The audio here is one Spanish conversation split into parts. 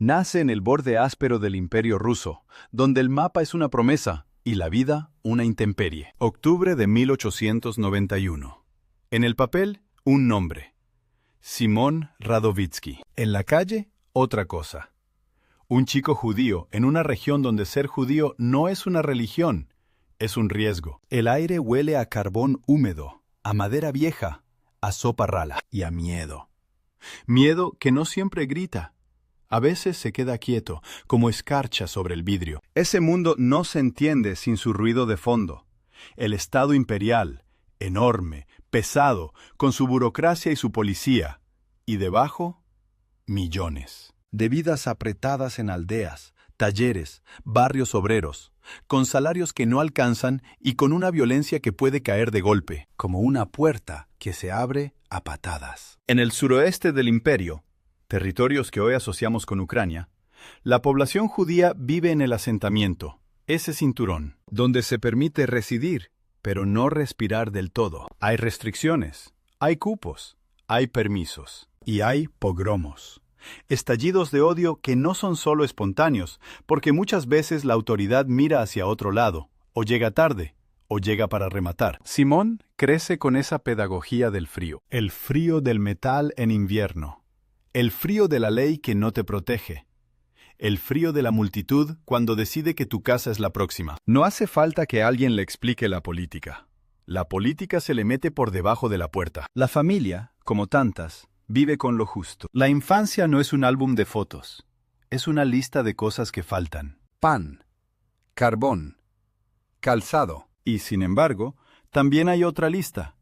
Nace en el borde áspero del Imperio ruso, donde el mapa es una promesa y la vida una intemperie. Octubre de 1891. En el papel, un nombre. Simón Radovítsky. En la calle, otra cosa. Un chico judío en una región donde ser judío no es una religión, es un riesgo. El aire huele a carbón húmedo, a madera vieja, a sopa rala y a miedo. Miedo que no siempre grita. A veces se queda quieto, como escarcha sobre el vidrio. Ese mundo no se entiende sin su ruido de fondo. El Estado imperial, enorme, pesado, con su burocracia y su policía. Y debajo, millones. De vidas apretadas en aldeas, talleres, barrios obreros, con salarios que no alcanzan y con una violencia que puede caer de golpe, como una puerta que se abre a patadas. En el suroeste del imperio, territorios que hoy asociamos con Ucrania, la población judía vive en el asentamiento, ese cinturón, donde se permite residir, pero no respirar del todo. Hay restricciones, hay cupos, hay permisos y hay pogromos. Estallidos de odio que no son solo espontáneos, porque muchas veces la autoridad mira hacia otro lado, o llega tarde, o llega para rematar. Simón crece con esa pedagogía del frío. El frío del metal en invierno. El frío de la ley que no te protege. El frío de la multitud cuando decide que tu casa es la próxima. No hace falta que alguien le explique la política. La política se le mete por debajo de la puerta. La familia, como tantas, vive con lo justo. La infancia no es un álbum de fotos. Es una lista de cosas que faltan. Pan, carbón, calzado. Y, sin embargo, también hay otra lista.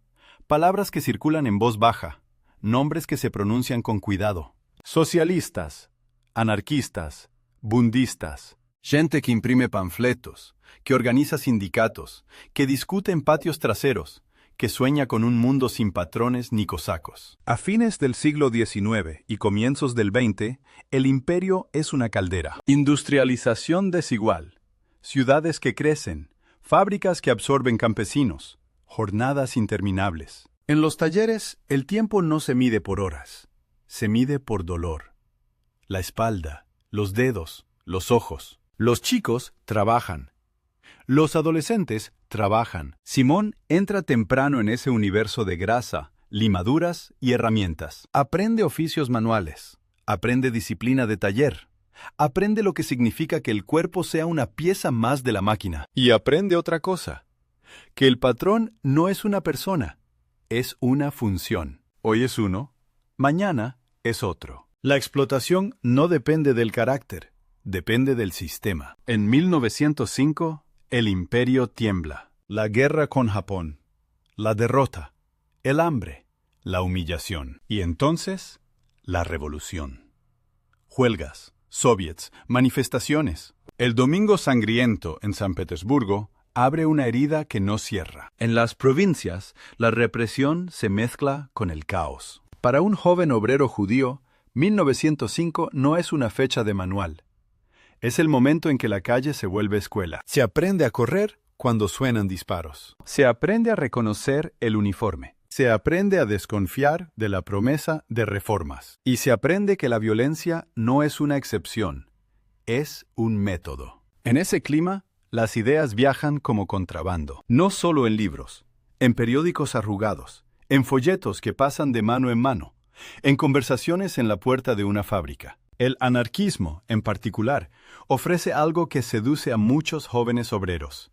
Palabras que circulan en voz baja. Nombres que se pronuncian con cuidado. Socialistas, anarquistas, bundistas, gente que imprime panfletos, que organiza sindicatos, que discute en patios traseros, que sueña con un mundo sin patrones ni cosacos. A fines del siglo XIX y comienzos del XX, el imperio es una caldera. Industrialización desigual, ciudades que crecen, fábricas que absorben campesinos, jornadas interminables. En los talleres, el tiempo no se mide por horas, se mide por dolor. La espalda, los dedos, los ojos. Los chicos trabajan. Los adolescentes trabajan. Simón entra temprano en ese universo de grasa, limaduras y herramientas. Aprende oficios manuales. Aprende disciplina de taller. Aprende lo que significa que el cuerpo sea una pieza más de la máquina. Y aprende otra cosa, que el patrón no es una persona. Es una función. Hoy es uno, mañana es otro. La explotación no depende del carácter, depende del sistema. En 1905, el imperio tiembla. La guerra con Japón, la derrota, el hambre, la humillación. Y entonces, la revolución. Huelgas, soviets, manifestaciones. El Domingo Sangriento en San Petersburgo abre una herida que no cierra. En las provincias, la represión se mezcla con el caos. Para un joven obrero judío, 1905 no es una fecha de manual. Es el momento en que la calle se vuelve escuela. Se aprende a correr cuando suenan disparos. Se aprende a reconocer el uniforme. Se aprende a desconfiar de la promesa de reformas. Y se aprende que la violencia no es una excepción, es un método. En ese clima, las ideas viajan como contrabando, no solo en libros, en periódicos arrugados, en folletos que pasan de mano en mano, en conversaciones en la puerta de una fábrica. El anarquismo, en particular, ofrece algo que seduce a muchos jóvenes obreros.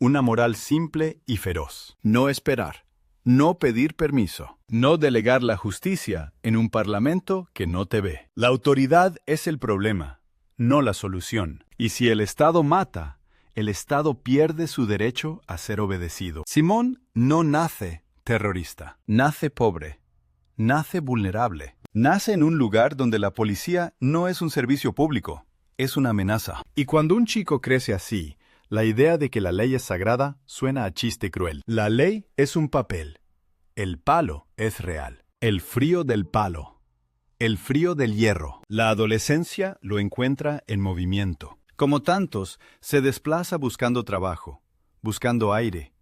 Una moral simple y feroz. No esperar, no pedir permiso, no delegar la justicia en un parlamento que no te ve. La autoridad es el problema, no la solución. Y si el Estado mata, el Estado pierde su derecho a ser obedecido. Simón no nace terrorista, nace pobre, nace vulnerable. Nace en un lugar donde la policía no es un servicio público, es una amenaza. Y cuando un chico crece así, la idea de que la ley es sagrada suena a chiste cruel. La ley es un papel. El palo es real. El frío del palo. El frío del hierro. La adolescencia lo encuentra en movimiento. Como tantos, se desplaza buscando trabajo, buscando aire,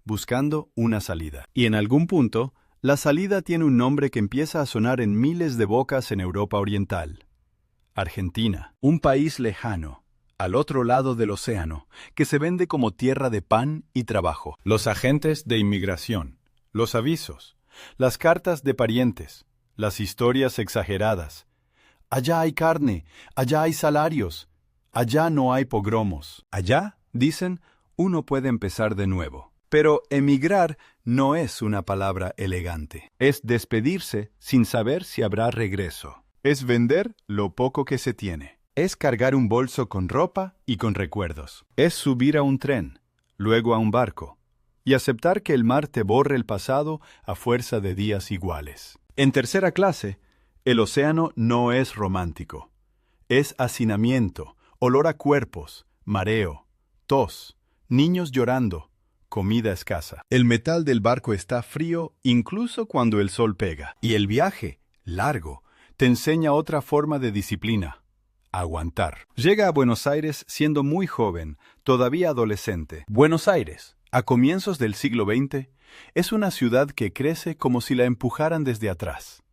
buscando una salida. Y en algún punto, la salida tiene un nombre que empieza a sonar en miles de bocas en Europa Oriental. Argentina, un país lejano, al otro lado del océano, que se vende como tierra de pan y trabajo. Los agentes de inmigración, los avisos, las cartas de parientes, las historias exageradas. Allá hay carne, allá hay salarios, allá no hay pogromos. Allá, dicen, uno puede empezar de nuevo. Pero emigrar no es una palabra elegante. Es despedirse sin saber si habrá regreso. Es vender lo poco que se tiene. Es cargar un bolso con ropa y con recuerdos. Es subir a un tren, luego a un barco, y aceptar que el mar te borre el pasado a fuerza de días iguales. En tercera clase, el océano no es romántico. Es hacinamiento, olor a cuerpos, mareo, tos, niños llorando, comida escasa. El metal del barco está frío incluso cuando el sol pega. Y el viaje, largo, te enseña otra forma de disciplina. Aguantar. Llega a Buenos Aires siendo muy joven, todavía adolescente. Buenos Aires, a comienzos del siglo XX, es una ciudad que crece como si la empujaran desde atrás.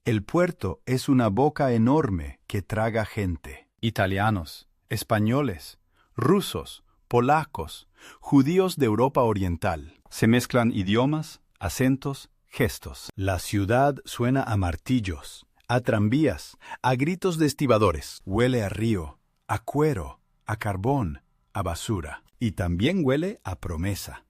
El puerto es una boca enorme que traga gente. Italianos, españoles, rusos, polacos, judíos de Europa Oriental. Se mezclan idiomas, acentos, gestos. La ciudad suena a martillos, a tranvías, a gritos de estibadores. Huele a río, a cuero, a carbón, a basura. Y también huele a promesa.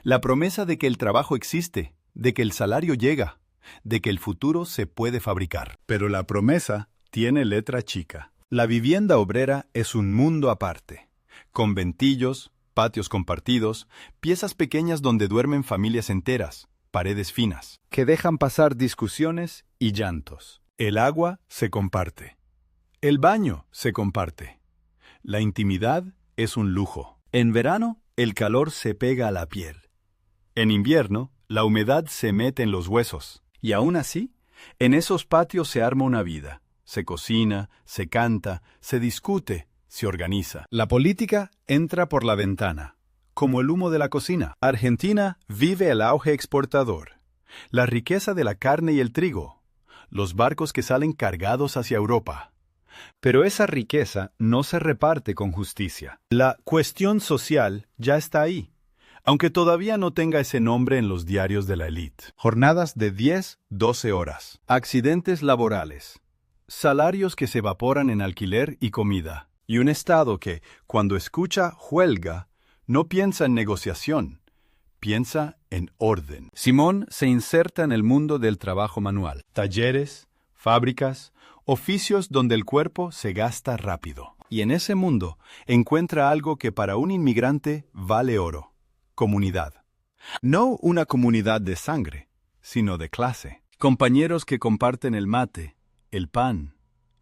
La promesa de que el trabajo existe, de que el salario llega, de que el futuro se puede fabricar. Pero la promesa tiene letra chica. La vivienda obrera es un mundo aparte. Conventillos, patios compartidos, piezas pequeñas donde duermen familias enteras, paredes finas, que dejan pasar discusiones y llantos. El agua se comparte. El baño se comparte. La intimidad es un lujo. En verano, el calor se pega a la piel. En invierno, la humedad se mete en los huesos. Y aún así, en esos patios se arma una vida. Se cocina, se canta, se discute, se organiza. La política entra por la ventana, como el humo de la cocina. Argentina vive el auge exportador, la riqueza de la carne y el trigo, los barcos que salen cargados hacia Europa. Pero esa riqueza no se reparte con justicia. La cuestión social ya está ahí, aunque todavía no tenga ese nombre en los diarios de la élite. Jornadas de 10, 12 horas. Accidentes laborales. Salarios que se evaporan en alquiler y comida. Y un Estado que, cuando escucha huelga, no piensa en negociación, piensa en orden. Simón se inserta en el mundo del trabajo manual. Talleres, fábricas, oficios donde el cuerpo se gasta rápido. Y en ese mundo encuentra algo que para un inmigrante vale oro. Comunidad. No una comunidad de sangre, sino de clase. Compañeros que comparten el mate, el pan,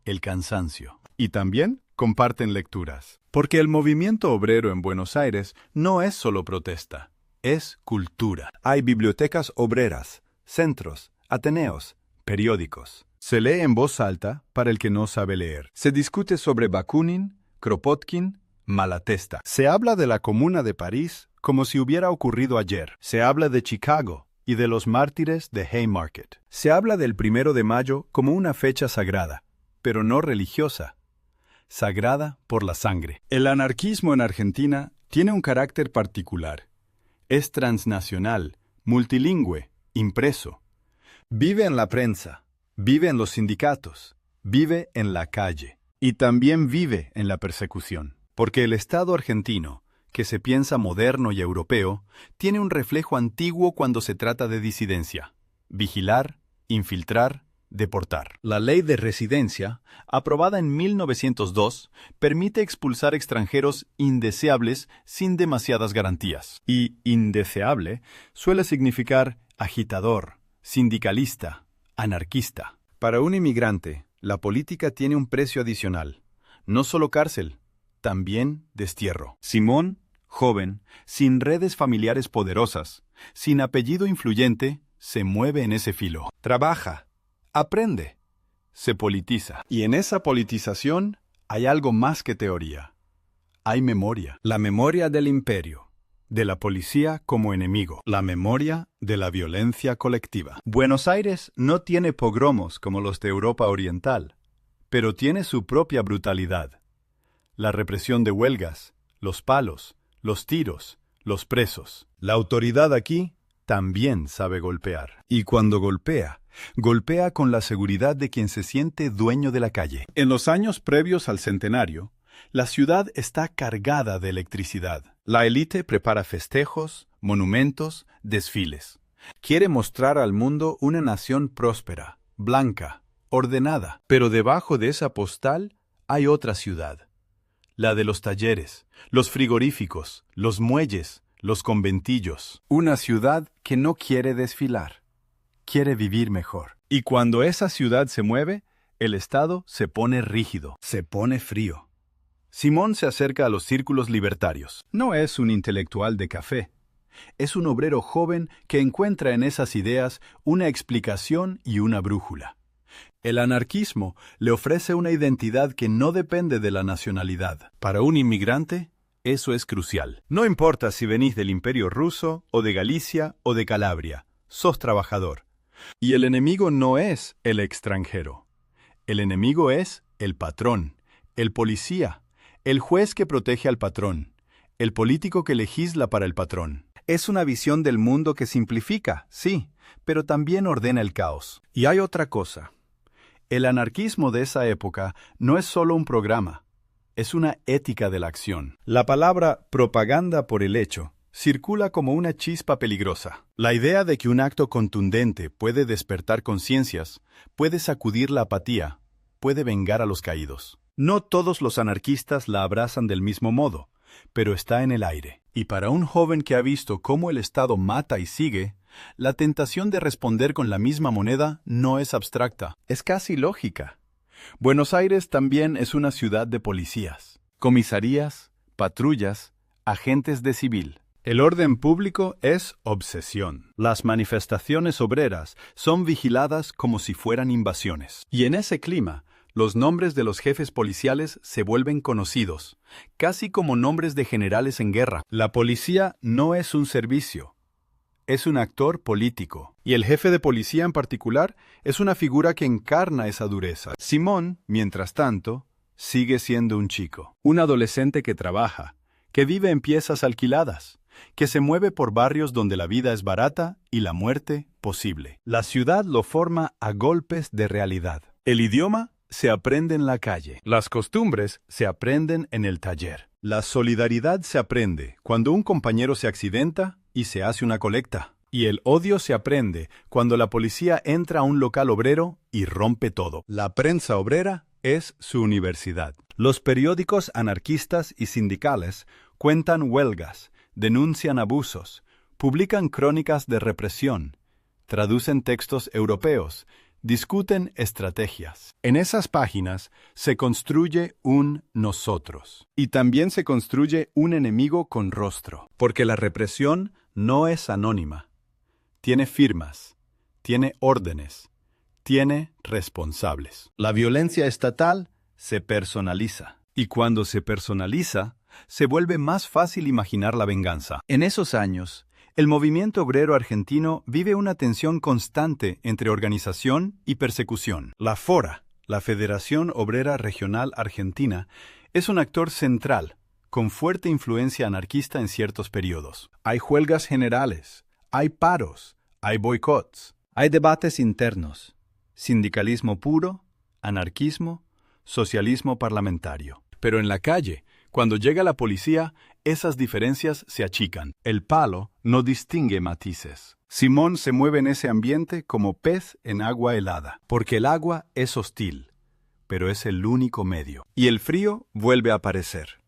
el cansancio. Y también comparten lecturas. Porque el movimiento obrero en Buenos Aires no es solo protesta, es cultura. Hay bibliotecas obreras, centros, ateneos, periódicos. Se lee en voz alta para el que no sabe leer. Se discute sobre Bakunin, Kropotkin, Malatesta. Se habla de la Comuna de París como si hubiera ocurrido ayer. Se habla de Chicago y de los mártires de Haymarket. Se habla del 1 de mayo como una fecha sagrada, pero no religiosa. Sagrada por la sangre. El anarquismo en Argentina tiene un carácter particular. Es transnacional, multilingüe, impreso. Vive en la prensa, vive en los sindicatos, vive en la calle. Y también vive en la persecución. Porque el Estado argentino, que se piensa moderno y europeo, tiene un reflejo antiguo cuando se trata de disidencia. Vigilar, infiltrar, deportar. La ley de residencia, aprobada en 1902, permite expulsar extranjeros indeseables sin demasiadas garantías. Y indeseable suele significar agitador, sindicalista, anarquista. Para un inmigrante, la política tiene un precio adicional. No solo cárcel, también destierro. Simón, joven, sin redes familiares poderosas, sin apellido influyente, se mueve en ese filo. Trabaja. Aprende, se politiza. Y en esa politización hay algo más que teoría. Hay memoria. La memoria del imperio, de la policía como enemigo. La memoria de la violencia colectiva. Buenos Aires no tiene pogromos como los de Europa Oriental, pero tiene su propia brutalidad. La represión de huelgas, los palos, los tiros, los presos. La autoridad aquí también sabe golpear. Y cuando golpea, golpea con la seguridad de quien se siente dueño de la calle. En los años previos al centenario, la ciudad está cargada de electricidad. La élite prepara festejos, monumentos, desfiles. Quiere mostrar al mundo una nación próspera, blanca, ordenada. Pero debajo de esa postal hay otra ciudad. La de los talleres, los frigoríficos, los muelles, los conventillos. Una ciudad que no quiere desfilar, quiere vivir mejor. Y cuando esa ciudad se mueve, el Estado se pone rígido, se pone frío. Simón se acerca a los círculos libertarios. No es un intelectual de café. Es un obrero joven que encuentra en esas ideas una explicación y una brújula. El anarquismo le ofrece una identidad que no depende de la nacionalidad. Para un inmigrante, eso es crucial. No importa si venís del Imperio Ruso, o de Galicia, o de Calabria. Sos trabajador. Y el enemigo no es el extranjero. El enemigo es el patrón, el policía, el juez que protege al patrón, el político que legisla para el patrón. Es una visión del mundo que simplifica, sí, pero también ordena el caos. Y hay otra cosa. El anarquismo de esa época no es solo un programa, es una ética de la acción. La palabra propaganda por el hecho circula como una chispa peligrosa. La idea de que un acto contundente puede despertar conciencias, puede sacudir la apatía, puede vengar a los caídos. No todos los anarquistas la abrazan del mismo modo, pero está en el aire. Y para un joven que ha visto cómo el Estado mata y sigue, la tentación de responder con la misma moneda no es abstracta, es casi lógica. Buenos Aires también es una ciudad de policías, comisarías, patrullas, agentes de civil. El orden público es obsesión. Las manifestaciones obreras son vigiladas como si fueran invasiones. Y en ese clima, los nombres de los jefes policiales se vuelven conocidos, casi como nombres de generales en guerra. La policía no es un servicio, es un actor político. Y el jefe de policía en particular es una figura que encarna esa dureza. Simón, mientras tanto, sigue siendo un chico. Un adolescente que trabaja, que vive en piezas alquiladas, que se mueve por barrios donde la vida es barata y la muerte posible. La ciudad lo forma a golpes de realidad. El idioma se aprende en la calle. Las costumbres se aprenden en el taller. La solidaridad se aprende cuando un compañero se accidenta y se hace una colecta. Y el odio se aprende cuando la policía entra a un local obrero y rompe todo. La prensa obrera es su universidad. Los periódicos anarquistas y sindicales cuentan huelgas, denuncian abusos, publican crónicas de represión, traducen textos europeos, discuten estrategias. En esas páginas se construye un nosotros. Y también se construye un enemigo con rostro. Porque la represión no es anónima. Tiene firmas, tiene órdenes, tiene responsables. La violencia estatal se personaliza. Y cuando se personaliza, se vuelve más fácil imaginar la venganza. En esos años, el movimiento obrero argentino vive una tensión constante entre organización y persecución. La FORA, la Federación Obrera Regional Argentina, es un actor central, con fuerte influencia anarquista en ciertos periodos. Hay huelgas generales, hay paros, hay boicots, hay debates internos, sindicalismo puro, anarquismo, socialismo parlamentario. Pero en la calle, cuando llega la policía, esas diferencias se achican. El palo no distingue matices. Simón se mueve en ese ambiente como pez en agua helada, porque el agua es hostil, pero es el único medio. Y el frío vuelve a aparecer.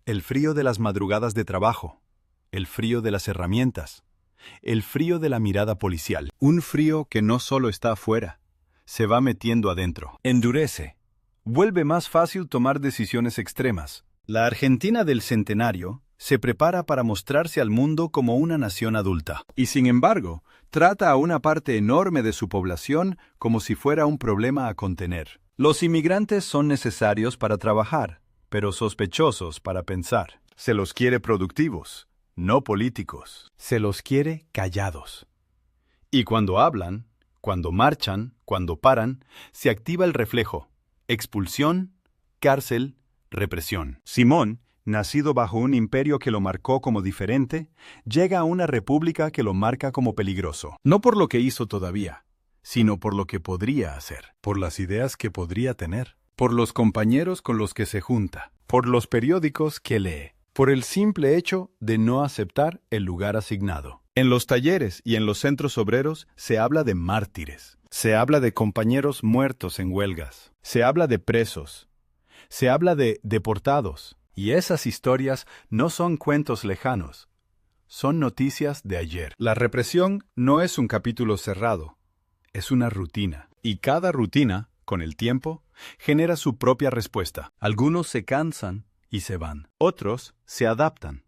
El frío de las madrugadas de trabajo, el frío de las herramientas, el frío de la mirada policial. Un frío que no solo está afuera, se va metiendo adentro. Endurece. Vuelve más fácil tomar decisiones extremas. La Argentina del Centenario se prepara para mostrarse al mundo como una nación adulta. Y sin embargo, trata a una parte enorme de su población como si fuera un problema a contener. Los inmigrantes son necesarios para trabajar, pero sospechosos para pensar. Se los quiere productivos, no políticos. Se los quiere callados. Y cuando hablan, cuando marchan, cuando paran, se activa el reflejo, expulsión, cárcel, represión. Simón, nacido bajo un imperio que lo marcó como diferente, llega a una república que lo marca como peligroso. No por lo que hizo todavía, sino por lo que podría hacer, por las ideas que podría tener, por los compañeros con los que se junta, por los periódicos que lee, por el simple hecho de no aceptar el lugar asignado. En los talleres y en los centros obreros se habla de mártires, se habla de compañeros muertos en huelgas, se habla de presos, se habla de deportados, y esas historias no son cuentos lejanos, son noticias de ayer. La represión no es un capítulo cerrado, es una rutina, y cada rutina, con el tiempo, genera su propia respuesta. Algunos se cansan y se van, otros se adaptan,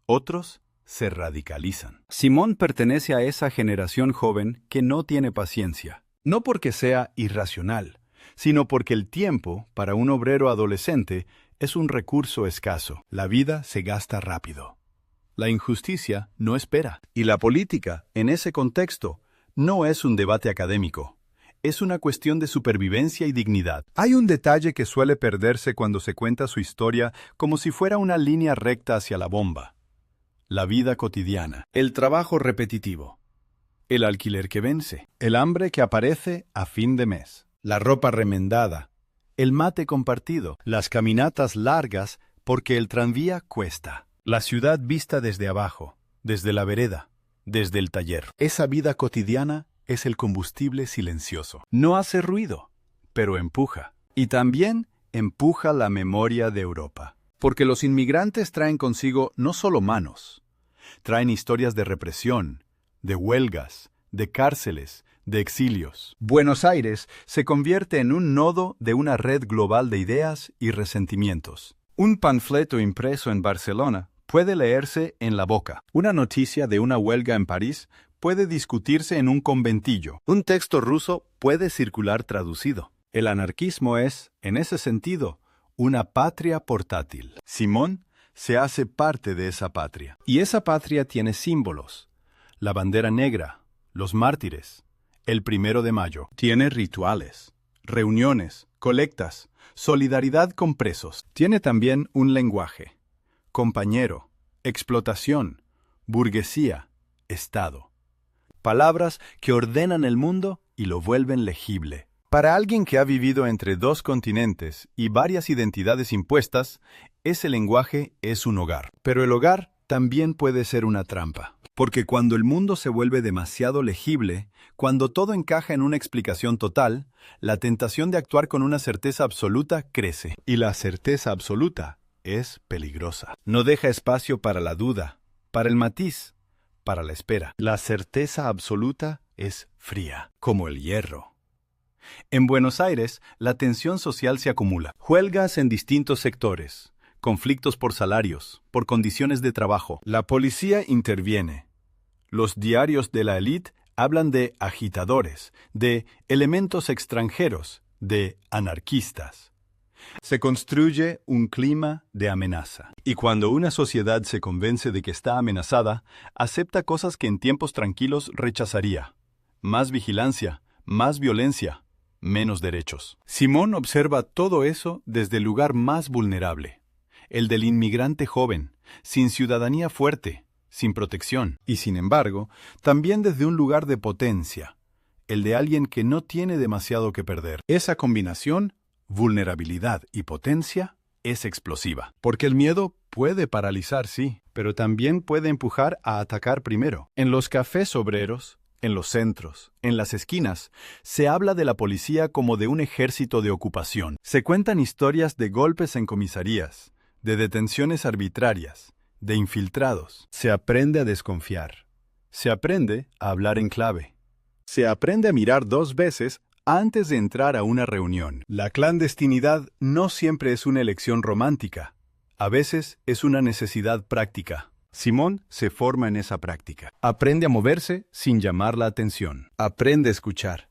otros se radicalizan. Simón pertenece a esa generación joven que no tiene paciencia, no porque sea irracional, sino porque el tiempo, para un obrero adolescente, es un recurso escaso. La vida se gasta rápido. La injusticia no espera. Y la política, en ese contexto, no es un debate académico. Es una cuestión de supervivencia y dignidad. Hay un detalle que suele perderse cuando se cuenta su historia como si fuera una línea recta hacia la bomba. La vida cotidiana, el trabajo repetitivo, el alquiler que vence, el hambre que aparece a fin de mes, la ropa remendada, el mate compartido, las caminatas largas porque el tranvía cuesta, la ciudad vista desde abajo, desde la vereda, desde el taller. Esa vida cotidiana es el combustible silencioso. No hace ruido, pero empuja. Y también empuja la memoria de Europa. Porque los inmigrantes traen consigo no solo manos, traen historias de represión, de huelgas, de cárceles, de exilios. Buenos Aires se convierte en un nodo de una red global de ideas y resentimientos. Un panfleto impreso en Barcelona puede leerse en La Boca. Una noticia de una huelga en París puede discutirse en un conventillo. Un texto ruso puede circular traducido. El anarquismo es, en ese sentido, una patria portátil. Simón se hace parte de esa patria. Y esa patria tiene símbolos. La bandera negra, los mártires, el 1 de mayo. Tiene rituales, reuniones, colectas, solidaridad con presos. Tiene también un lenguaje. Compañero, explotación, burguesía, Estado. Palabras que ordenan el mundo y lo vuelven legible. Para alguien que ha vivido entre dos continentes y varias identidades impuestas, ese lenguaje es un hogar. Pero el hogar también puede ser una trampa. Porque cuando el mundo se vuelve demasiado legible, cuando todo encaja en una explicación total, la tentación de actuar con una certeza absoluta crece. Y la certeza absoluta es peligrosa. No deja espacio para la duda, para el matiz, para la espera. La certeza absoluta es fría, como el hierro. En Buenos Aires, la tensión social se acumula. Huelgas en distintos sectores, conflictos por salarios, por condiciones de trabajo. La policía interviene. Los diarios de la élite hablan de agitadores, de elementos extranjeros, de anarquistas. Se construye un clima de amenaza. Y cuando una sociedad se convence de que está amenazada, acepta cosas que en tiempos tranquilos rechazaría. Más vigilancia, más violencia, menos derechos. Simón observa todo eso desde el lugar más vulnerable, el del inmigrante joven, sin ciudadanía fuerte, sin protección, y sin embargo, también desde un lugar de potencia, el de alguien que no tiene demasiado que perder. Esa combinación, vulnerabilidad y potencia, es explosiva, porque el miedo puede paralizar, sí, pero también puede empujar a atacar primero. En los cafés obreros, en los centros, en las esquinas, se habla de la policía como de un ejército de ocupación. Se cuentan historias de golpes en comisarías, de detenciones arbitrarias, de infiltrados. Se aprende a desconfiar. Se aprende a hablar en clave. Se aprende a mirar 2 veces antes de entrar a una reunión. La clandestinidad no siempre es una elección romántica. A veces es una necesidad práctica. Simón se forma en esa práctica. Aprende a moverse sin llamar la atención. Aprende a escuchar.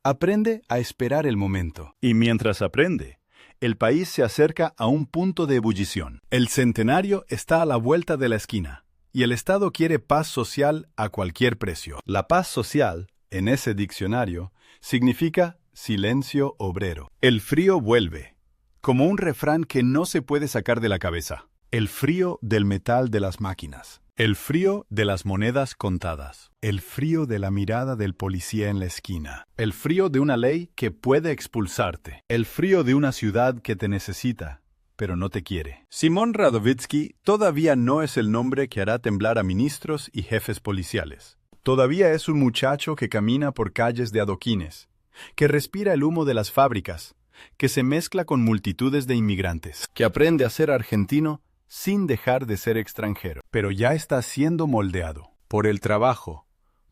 Aprende a esperar el momento. Y mientras aprende, el país se acerca a un punto de ebullición. El centenario está a la vuelta de la esquina, y el Estado quiere paz social a cualquier precio. La paz social, en ese diccionario, significa Silencio obrero. El frío vuelve, como un refrán que no se puede sacar de la cabeza. El frío del metal de las máquinas. El frío de las monedas contadas. El frío de la mirada del policía en la esquina. El frío de una ley que puede expulsarte. El frío de una ciudad que te necesita, pero no te quiere. Simón Radovítsky todavía no es el nombre que hará temblar a ministros y jefes policiales. Todavía es un muchacho que camina por calles de adoquines, que respira el humo de las fábricas, que se mezcla con multitudes de inmigrantes, que aprende a ser argentino sin dejar de ser extranjero, pero ya está siendo moldeado por el trabajo,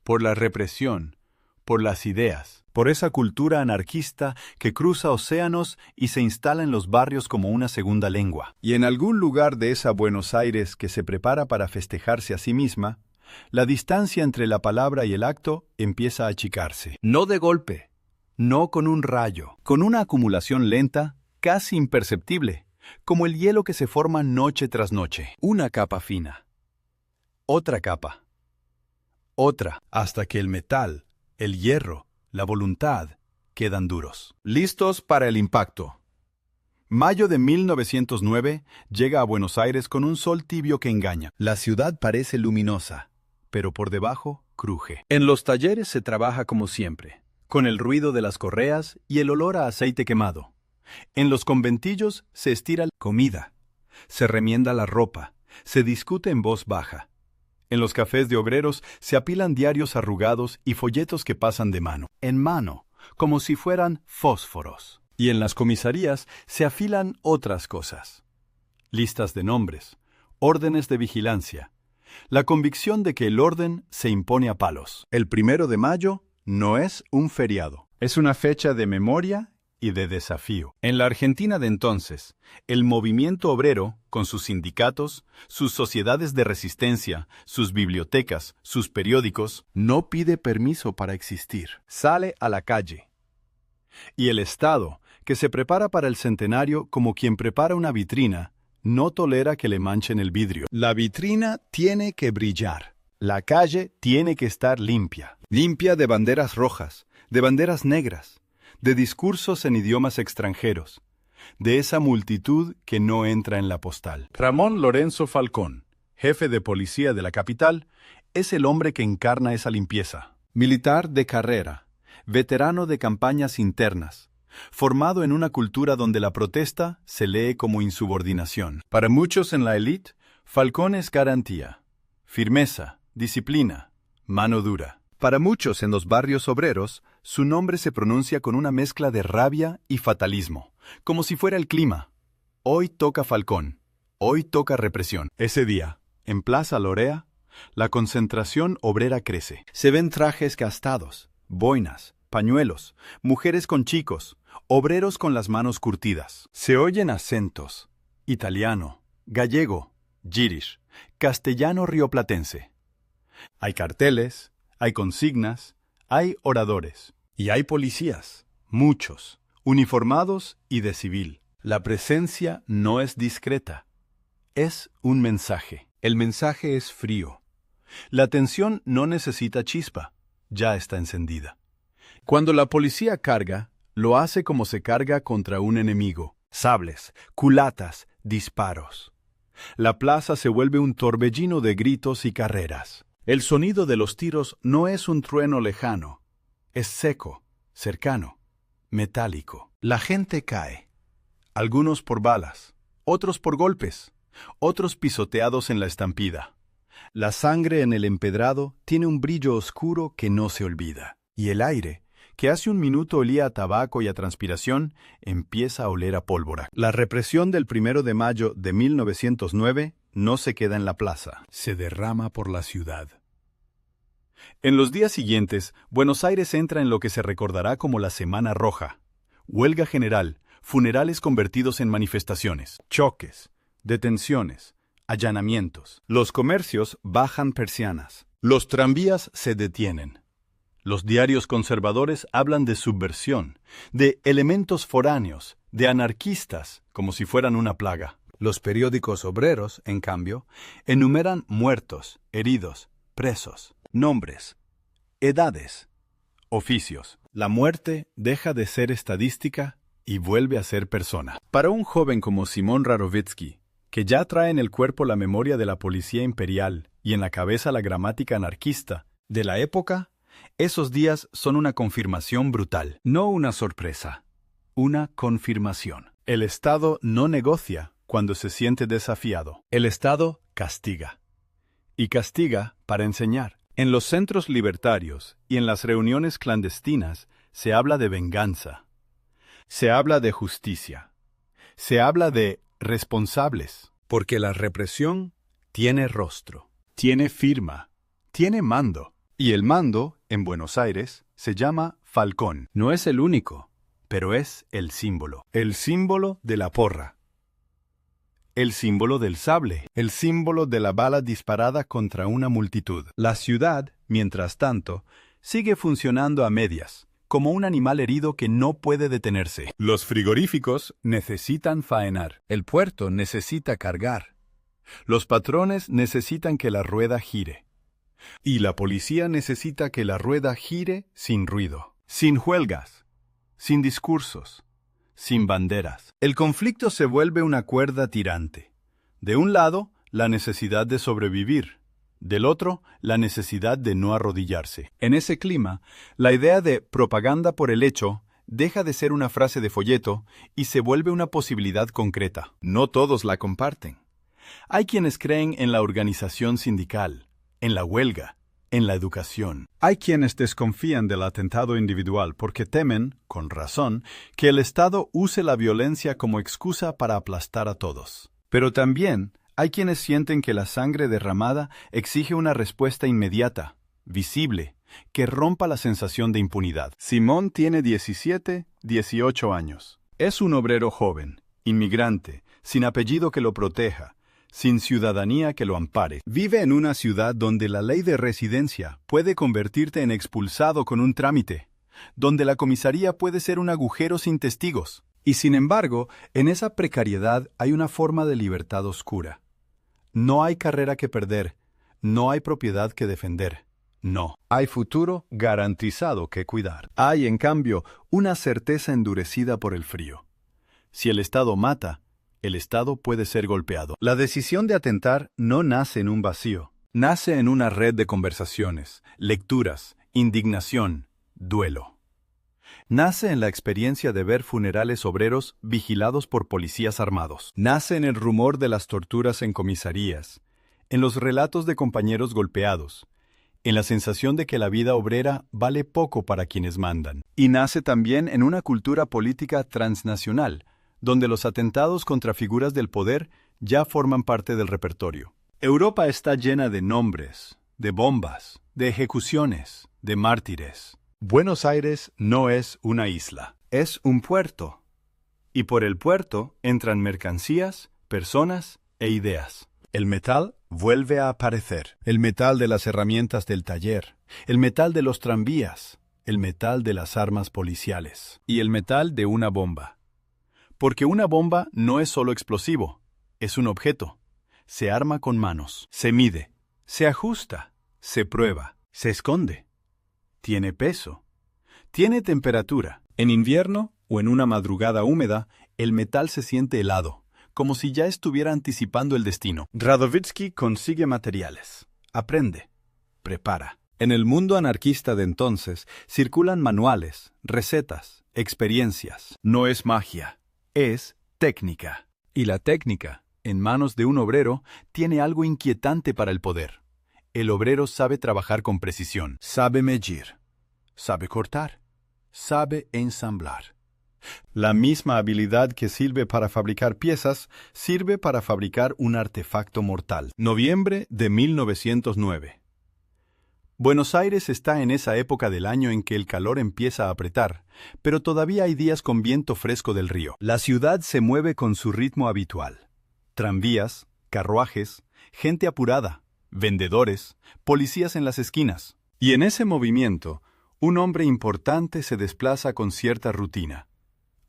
por la represión, por las ideas, por esa cultura anarquista que cruza océanos y se instala en los barrios como una segunda lengua. Y en algún lugar de esa Buenos Aires que se prepara para festejarse a sí misma, la distancia entre la palabra y el acto empieza a achicarse. No de golpe, no con un rayo, con una acumulación lenta, casi imperceptible, como el hielo que se forma noche tras noche. Una capa fina, otra capa, otra, hasta que el metal, el hierro, la voluntad quedan duros. Listos para el impacto. Mayo de 1909 llega a Buenos Aires con un sol tibio que engaña. La ciudad parece luminosa, pero por debajo cruje. En los talleres se trabaja como siempre, con el ruido de las correas y el olor a aceite quemado. En los conventillos se estira la comida, se remienda la ropa, se discute en voz baja. En los cafés de obreros se apilan diarios arrugados y folletos que pasan de mano en mano, como si fueran fósforos. Y en las comisarías se afilan otras cosas. Listas de nombres, órdenes de vigilancia, la convicción de que el orden se impone a palos. El 1 de mayo no es un feriado, es una fecha de memoria y de desafío. En la Argentina de entonces, el movimiento obrero, con sus sindicatos, sus sociedades de resistencia, sus bibliotecas, sus periódicos, no pide permiso para existir. Sale a la calle. Y el Estado, que se prepara para el centenario como quien prepara una vitrina, no tolera que le manchen el vidrio. La vitrina tiene que brillar. La calle tiene que estar limpia. Limpia de banderas rojas, de banderas negras, de discursos en idiomas extranjeros, de esa multitud que no entra en la postal. Ramón Lorenzo Falcón, jefe de policía de la capital, es el hombre que encarna esa limpieza. Militar de carrera, veterano de campañas internas, formado en una cultura donde la protesta se lee como insubordinación. Para muchos en la élite, Falcón es garantía, firmeza, disciplina, mano dura. Para muchos en los barrios obreros, su nombre se pronuncia con una mezcla de rabia y fatalismo, como si fuera el clima. Hoy toca Falcón, hoy toca represión. Ese día, en Plaza Lorea, la concentración obrera crece. Se ven trajes gastados, boinas, pañuelos, mujeres con chicos, obreros con las manos curtidas. Se oyen acentos: italiano, gallego, yiddish, castellano rioplatense. Hay carteles, hay consignas, hay oradores. Y hay policías, muchos, uniformados y de civil. La presencia no es discreta. Es un mensaje. El mensaje es frío. La tensión no necesita chispa, ya está encendida. Cuando la policía carga, lo hace como se carga contra un enemigo. Sables, culatas, disparos. La plaza se vuelve un torbellino de gritos y carreras. El sonido de los tiros no es un trueno lejano. Es seco, cercano, metálico. La gente cae. Algunos por balas, otros por golpes, otros pisoteados en la estampida. La sangre en el empedrado tiene un brillo oscuro que no se olvida. Y el aire, que hace un minuto olía a tabaco y a transpiración, empieza a oler a pólvora. La represión del 1 de mayo de 1909 no se queda en la plaza, se derrama por la ciudad. En los días siguientes, Buenos Aires entra en lo que se recordará como la Semana Roja. Huelga general, funerales convertidos en manifestaciones, choques, detenciones, allanamientos. Los comercios bajan persianas. Los tranvías se detienen. Los diarios conservadores hablan de subversión, de elementos foráneos, de anarquistas, como si fueran una plaga. Los periódicos obreros, en cambio, enumeran muertos, heridos, presos, nombres, edades, oficios. La muerte deja de ser estadística y vuelve a ser persona. Para un joven como Simón Rarovitsky, que ya trae en el cuerpo la memoria de la policía imperial y en la cabeza la gramática anarquista de la época, esos días son una confirmación brutal, no una sorpresa, una confirmación. El Estado no negocia cuando se siente desafiado. El Estado castiga. Y castiga para enseñar. En los centros libertarios y en las reuniones clandestinas se habla de venganza. Se habla de justicia. Se habla de responsables. Porque la represión tiene rostro, tiene firma, tiene mando. Y el mando, en Buenos Aires, se llama Falcón. No es el único, pero es el símbolo. El símbolo de la porra. El símbolo del sable. El símbolo de la bala disparada contra una multitud. La ciudad, mientras tanto, sigue funcionando a medias, como un animal herido que no puede detenerse. Los frigoríficos necesitan faenar. El puerto necesita cargar. Los patrones necesitan que la rueda gire. Y la policía necesita que la rueda gire sin ruido, sin huelgas, sin discursos, sin banderas. El conflicto se vuelve una cuerda tirante. De un lado, la necesidad de sobrevivir. Del otro, la necesidad de no arrodillarse. En ese clima, la idea de propaganda por el hecho deja de ser una frase de folleto y se vuelve una posibilidad concreta. No todos la comparten. Hay quienes creen en la organización sindical, en la huelga, en la educación. Hay quienes desconfían del atentado individual porque temen, con razón, que el Estado use la violencia como excusa para aplastar a todos. Pero también hay quienes sienten que la sangre derramada exige una respuesta inmediata, visible, que rompa la sensación de impunidad. Simón tiene 17, 18 años. Es un obrero joven, inmigrante, sin apellido que lo proteja, sin ciudadanía que lo ampare. Vive en una ciudad donde la ley de residencia puede convertirte en expulsado con un trámite, donde la comisaría puede ser un agujero sin testigos. Y sin embargo, en esa precariedad hay una forma de libertad oscura. No hay carrera que perder, no hay propiedad que defender. No, hay futuro garantizado que cuidar. Hay, en cambio, una certeza endurecida por el frío. Si el Estado mata, el Estado puede ser golpeado. La decisión de atentar no nace en un vacío. Nace en una red de conversaciones, lecturas, indignación, duelo. Nace en la experiencia de ver funerales obreros vigilados por policías armados. Nace en el rumor de las torturas en comisarías, en los relatos de compañeros golpeados, en la sensación de que la vida obrera vale poco para quienes mandan. Y nace también en una cultura política transnacional, donde los atentados contra figuras del poder ya forman parte del repertorio. Europa está llena de nombres, de bombas, de ejecuciones, de mártires. Buenos Aires no es una isla, es un puerto. Y por el puerto entran mercancías, personas e ideas. El metal vuelve a aparecer. El metal de las herramientas del taller, el metal de los tranvías, el metal de las armas policiales y el metal de una bomba. Porque una bomba no es solo explosivo, es un objeto. Se arma con manos, se mide, se ajusta, se prueba, se esconde. Tiene peso, tiene temperatura. En invierno o en una madrugada húmeda, el metal se siente helado, como si ya estuviera anticipando el destino. Radovítsky consigue materiales, aprende, prepara. En el mundo anarquista de entonces circulan manuales, recetas, experiencias. No es magia. Es técnica. Y la técnica, en manos de un obrero, tiene algo inquietante para el poder. El obrero sabe trabajar con precisión, sabe medir, sabe cortar, sabe ensamblar. La misma habilidad que sirve para fabricar piezas, sirve para fabricar un artefacto mortal. Noviembre de 1909. Buenos Aires está en esa época del año en que el calor empieza a apretar, pero todavía hay días con viento fresco del río. La ciudad se mueve con su ritmo habitual. Tranvías, carruajes, gente apurada, vendedores, policías en las esquinas. Y en ese movimiento, un hombre importante se desplaza con cierta rutina.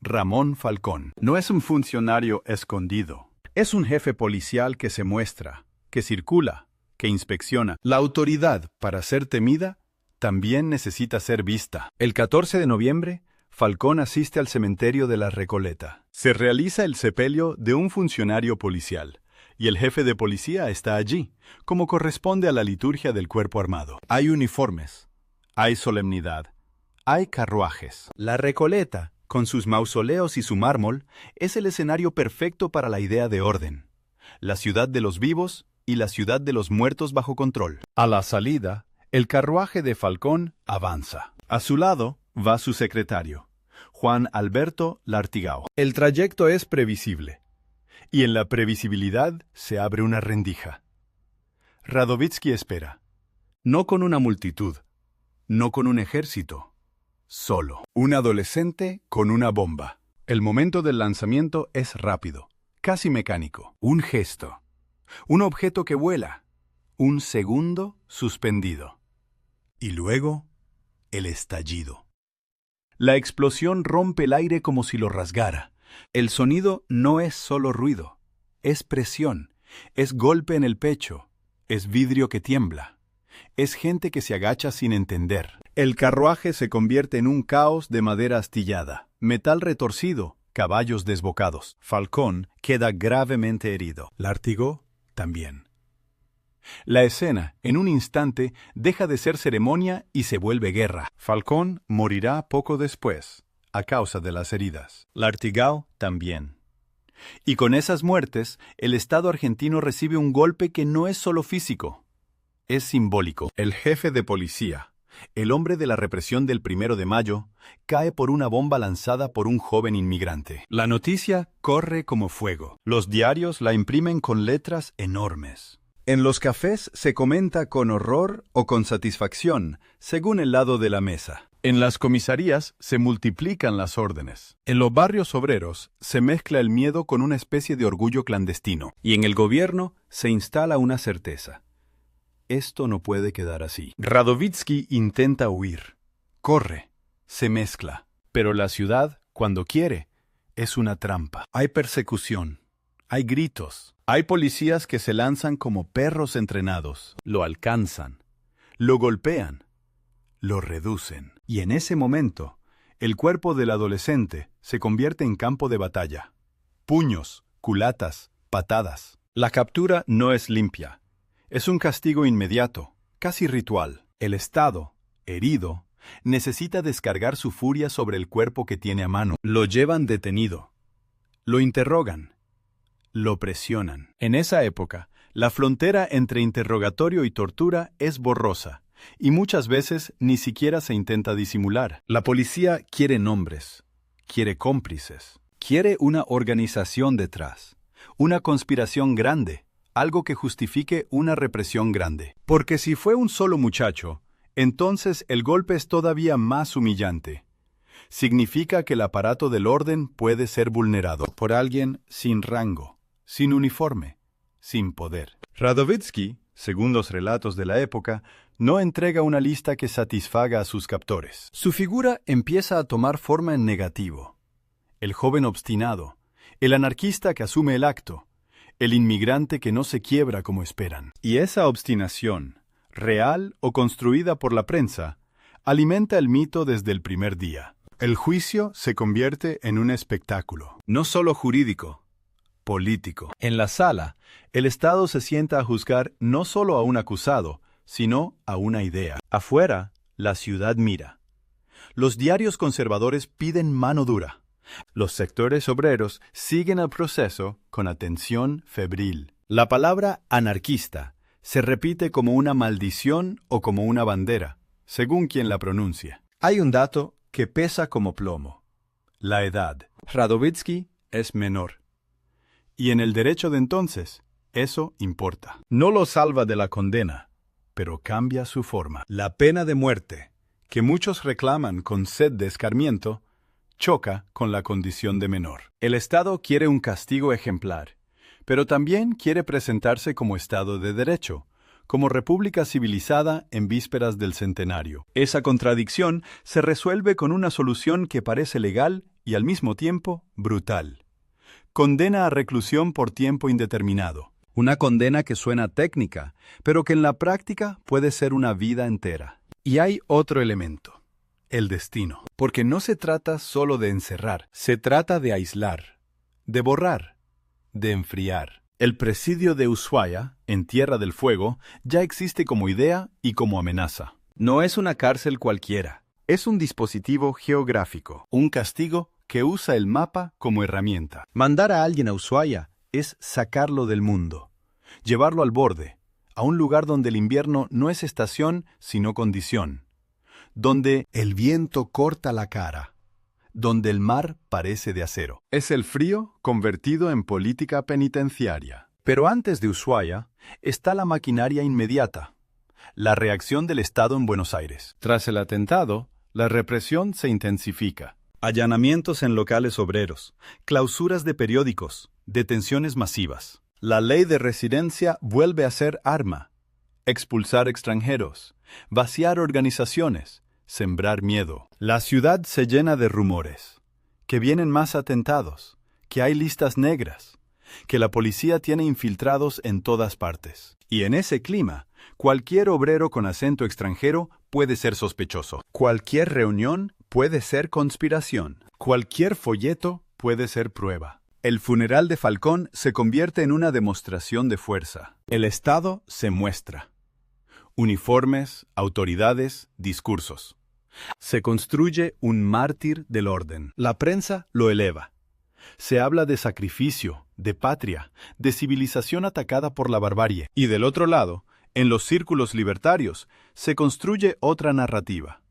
Ramón Falcón. No es un funcionario escondido. Es un jefe policial que se muestra, que circula, que inspecciona. La autoridad, para ser temida, también necesita ser vista. El 14 de noviembre, Falcón asiste al cementerio de la Recoleta. Se realiza el sepelio de un funcionario policial, y el jefe de policía está allí, como corresponde a la liturgia del cuerpo armado. Hay uniformes, hay solemnidad, hay carruajes. La Recoleta, con sus mausoleos y su mármol, es el escenario perfecto para la idea de orden. La ciudad de los vivos y la ciudad de los muertos bajo control. A la salida, el carruaje de Falcón avanza. A su lado va su secretario, Juan Alberto Lartigao. El trayecto es previsible, y en la previsibilidad se abre una rendija. Radovítsky espera, no con una multitud, no con un ejército, solo. Un adolescente con una bomba. El momento del lanzamiento es rápido, casi mecánico. Un gesto, un objeto que vuela, un segundo suspendido. Y luego, el estallido. La explosión rompe el aire como si lo rasgara. El sonido no es solo ruido, es presión, es golpe en el pecho, es vidrio que tiembla, es gente que se agacha sin entender. El carruaje se convierte en un caos de madera astillada, metal retorcido, caballos desbocados. Falcón queda gravemente herido. Lartigó también. La escena, en un instante, deja de ser ceremonia y se vuelve guerra. Falcón morirá poco después, a causa de las heridas. Lartigao también. Y con esas muertes, el Estado argentino recibe un golpe que no es solo físico, es simbólico. El jefe de policía, el hombre de la represión del 1 de mayo, cae por una bomba lanzada por un joven inmigrante. La noticia corre como fuego. Los diarios la imprimen con letras enormes. En los cafés se comenta con horror o con satisfacción, según el lado de la mesa. En las comisarías se multiplican las órdenes. En los barrios obreros se mezcla el miedo con una especie de orgullo clandestino. Y en el gobierno se instala una certeza. Esto no puede quedar así. Radovítsky intenta huir. Corre. Se mezcla. Pero la ciudad, cuando quiere, es una trampa. Hay persecución. Hay gritos. Hay policías que se lanzan como perros entrenados. Lo alcanzan. Lo golpean. Lo reducen. Y en ese momento, el cuerpo del adolescente se convierte en campo de batalla. Puños, culatas, patadas. La captura no es limpia. Es un castigo inmediato, casi ritual. El Estado, herido, necesita descargar su furia sobre el cuerpo que tiene a mano. Lo llevan detenido. Lo interrogan. Lo presionan. En esa época, la frontera entre interrogatorio y tortura es borrosa, y muchas veces ni siquiera se intenta disimular. La policía quiere nombres, quiere cómplices, quiere una organización detrás, una conspiración grande, algo que justifique una represión grande. Porque si fue un solo muchacho, entonces el golpe es todavía más humillante. Significa que el aparato del orden puede ser vulnerado por alguien sin rango, sin uniforme, sin poder. Radovítsky, según los relatos de la época, no entrega una lista que satisfaga a sus captores. Su figura empieza a tomar forma en negativo. El joven obstinado, el anarquista que asume el acto, el inmigrante que no se quiebra como esperan. Y esa obstinación, real o construida por la prensa, alimenta el mito desde el primer día. El juicio se convierte en un espectáculo, no solo jurídico, político. En la sala, el Estado se sienta a juzgar no solo a un acusado, sino a una idea. Afuera, la ciudad mira. Los diarios conservadores piden mano dura. Los sectores obreros siguen el proceso con atención febril. La palabra anarquista se repite como una maldición o como una bandera, según quien la pronuncie. Hay un dato que pesa como plomo. La edad. Radovítsky es menor. Y en el derecho de entonces, eso importa. No lo salva de la condena, pero cambia su forma. La pena de muerte, que muchos reclaman con sed de escarmiento, choca con la condición de menor. El Estado quiere un castigo ejemplar, pero también quiere presentarse como Estado de Derecho, como república civilizada en vísperas del centenario. Esa contradicción se resuelve con una solución que parece legal y al mismo tiempo brutal. Condena a reclusión por tiempo indeterminado. Una condena que suena técnica, pero que en la práctica puede ser una vida entera. Y hay otro elemento, el destino. Porque no se trata solo de encerrar, se trata de aislar, de borrar, de enfriar. El presidio de Ushuaia, en Tierra del Fuego, ya existe como idea y como amenaza. No es una cárcel cualquiera, es un dispositivo geográfico, un castigo que usa el mapa como herramienta. Mandar a alguien a Ushuaia es sacarlo del mundo, llevarlo al borde, a un lugar donde el invierno no es estación, sino condición, donde el viento corta la cara, donde el mar parece de acero. Es el frío convertido en política penitenciaria. Pero antes de Ushuaia está la maquinaria inmediata, la reacción del Estado en Buenos Aires. Tras el atentado, la represión se intensifica. Allanamientos en locales obreros, clausuras de periódicos, detenciones masivas. La ley de residencia vuelve a ser arma. Expulsar extranjeros, vaciar organizaciones, sembrar miedo. La ciudad se llena de rumores, que vienen más atentados, que hay listas negras, que la policía tiene infiltrados en todas partes. Y en ese clima, cualquier obrero con acento extranjero puede ser sospechoso. Cualquier reunión puede ser conspiración. Cualquier folleto puede ser prueba. El funeral de Falcón se convierte en una demostración de fuerza. El Estado se muestra. Uniformes, autoridades, discursos. Se construye un mártir del orden. La prensa lo eleva. Se habla de sacrificio, de patria, de civilización atacada por la barbarie. Y del otro lado, en los círculos libertarios, se construye otra narrativa.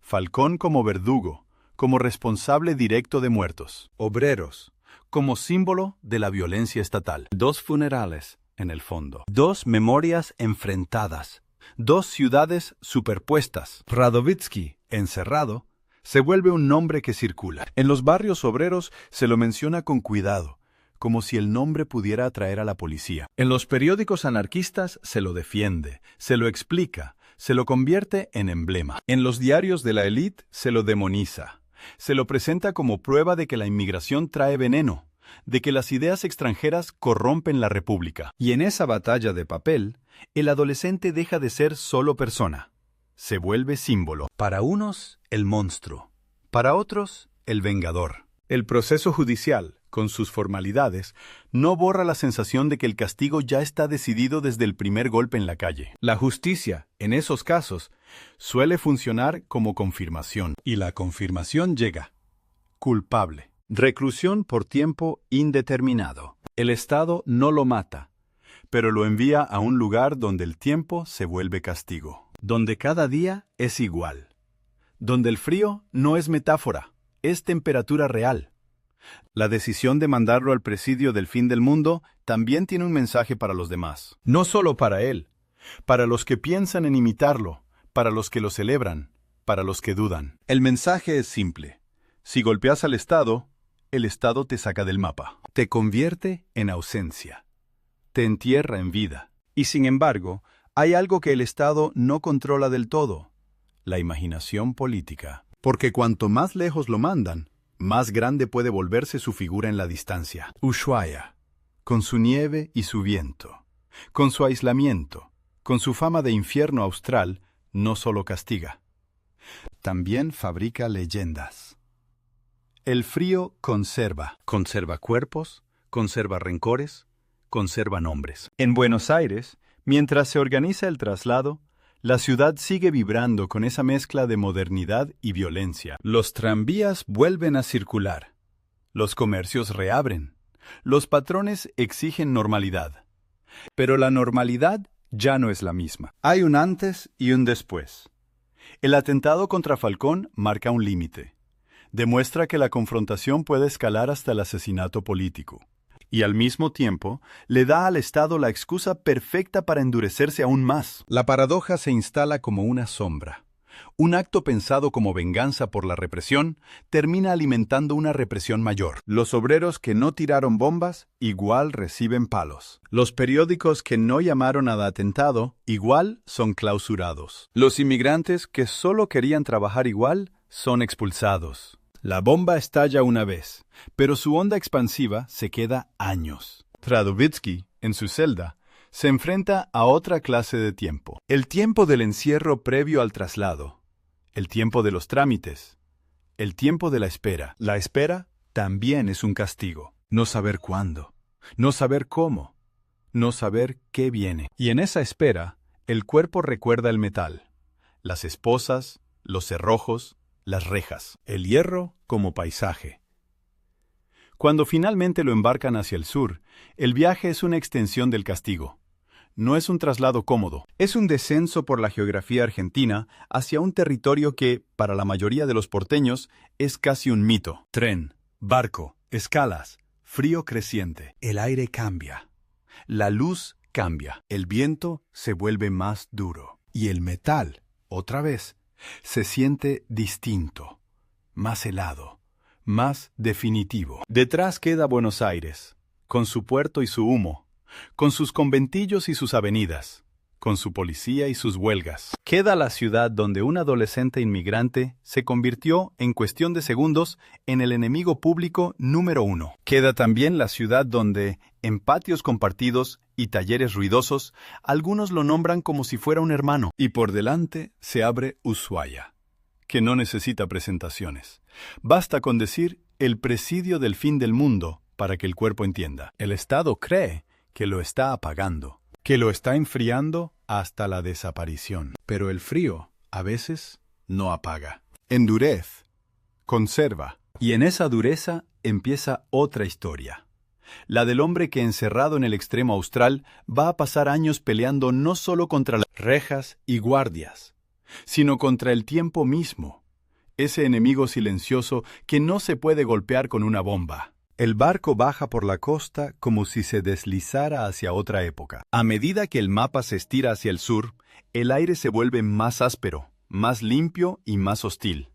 Falcón como verdugo, como responsable directo de muertos. Obreros, como símbolo de la violencia estatal. Dos funerales, en el fondo. Dos memorias enfrentadas. Dos ciudades superpuestas. Radovítsky, encerrado, se vuelve un nombre que circula. En los barrios obreros se lo menciona con cuidado, como si el nombre pudiera atraer a la policía. En los periódicos anarquistas se lo defiende, se lo explica, se lo convierte en emblema. En los diarios de la élite se lo demoniza, se lo presenta como prueba de que la inmigración trae veneno, de que las ideas extranjeras corrompen la república. Y en esa batalla de papel, el adolescente deja de ser solo persona. Se vuelve símbolo. Para unos, el monstruo. Para otros, el vengador. El proceso judicial, con sus formalidades, no borra la sensación de que el castigo ya está decidido desde el primer golpe en la calle. La justicia, en esos casos, suele funcionar como confirmación. Y la confirmación llega. Culpable. Reclusión por tiempo indeterminado. El Estado no lo mata, pero lo envía a un lugar donde el tiempo se vuelve castigo. Donde cada día es igual. Donde el frío no es metáfora, es temperatura real. La decisión de mandarlo al presidio del fin del mundo también tiene un mensaje para los demás. No solo para él, para los que piensan en imitarlo, para los que lo celebran, para los que dudan. El mensaje es simple. Si golpeas al Estado, el Estado te saca del mapa. Te convierte en ausencia. Te entierra en vida. Y sin embargo, hay algo que el Estado no controla del todo: la imaginación política. Porque cuanto más lejos lo mandan, más grande puede volverse su figura en la distancia. Ushuaia, con su nieve y su viento, con su aislamiento, con su fama de infierno austral, no solo castiga, también fabrica leyendas. El frío conserva cuerpos, conserva rencores, conserva nombres. En Buenos Aires, mientras se organiza el traslado, la ciudad sigue vibrando con esa mezcla de modernidad y violencia. Los tranvías vuelven a circular. Los comercios reabren. Los patrones exigen normalidad. Pero la normalidad ya no es la misma. Hay un antes y un después. El atentado contra Falcón marca un límite. Demuestra que la confrontación puede escalar hasta el asesinato político. Y al mismo tiempo, le da al Estado la excusa perfecta para endurecerse aún más. La paradoja se instala como una sombra. Un acto pensado como venganza por la represión termina alimentando una represión mayor. Los obreros que no tiraron bombas igual reciben palos. Los periódicos que no llamaron al atentado igual son clausurados. Los inmigrantes que solo querían trabajar igual son expulsados. La bomba estalla una vez, pero su onda expansiva se queda años. Radovítsky, en su celda, se enfrenta a otra clase de tiempo. El tiempo del encierro previo al traslado. El tiempo de los trámites. El tiempo de la espera. La espera también es un castigo. No saber cuándo. No saber cómo. No saber qué viene. Y en esa espera, el cuerpo recuerda el metal. Las esposas, los cerrojos, las rejas. El hierro como paisaje. Cuando finalmente lo embarcan hacia el sur, el viaje es una extensión del castigo. No es un traslado cómodo, es un descenso por la geografía argentina hacia un territorio que, para la mayoría de los porteños, es casi un mito. Tren, barco, escalas, frío creciente. El aire cambia. La luz cambia. El viento se vuelve más duro. Y el metal, otra vez, se siente distinto, más helado, más definitivo. Detrás queda Buenos Aires, con su puerto y su humo, con sus conventillos y sus avenidas, con su policía y sus huelgas. Queda la ciudad donde un adolescente inmigrante se convirtió, en cuestión de segundos, en el enemigo público número 1. Queda también la ciudad donde, en patios compartidos y talleres ruidosos, algunos lo nombran como si fuera un hermano. Y por delante se abre Ushuaia, que no necesita presentaciones. Basta con decir el presidio del fin del mundo para que el cuerpo entienda. El Estado cree que lo está apagando, que lo está enfriando hasta la desaparición. Pero el frío, a veces, no apaga. Endurece, conserva. Y en esa dureza empieza otra historia. La del hombre que, encerrado en el extremo austral, va a pasar años peleando no solo contra las rejas y guardias, sino contra el tiempo mismo, ese enemigo silencioso que no se puede golpear con una bomba. El barco baja por la costa como si se deslizara hacia otra época. A medida que el mapa se estira hacia el sur, el aire se vuelve más áspero, más limpio y más hostil.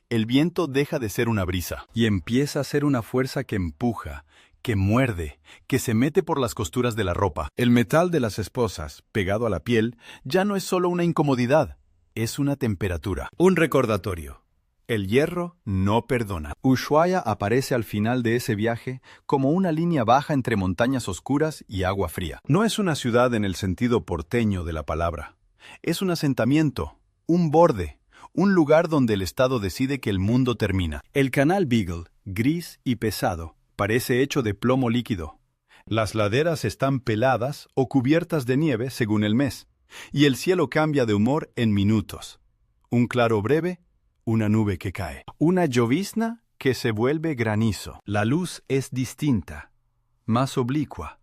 El viento deja de ser una brisa y empieza a ser una fuerza que empuja, que muerde, que se mete por las costuras de la ropa. El metal de las esposas, pegado a la piel, ya no es solo una incomodidad, es una temperatura, un recordatorio. El hierro no perdona. Ushuaia aparece al final de ese viaje como una línea baja entre montañas oscuras y agua fría. No es una ciudad en el sentido porteño de la palabra. Es un asentamiento, un borde, un lugar donde el Estado decide que el mundo termina. El canal Beagle, gris y pesado, parece hecho de plomo líquido. Las laderas están peladas o cubiertas de nieve según el mes, y el cielo cambia de humor en minutos. Un claro breve, una nube que cae. Una llovizna que se vuelve granizo. La luz es distinta, más oblicua,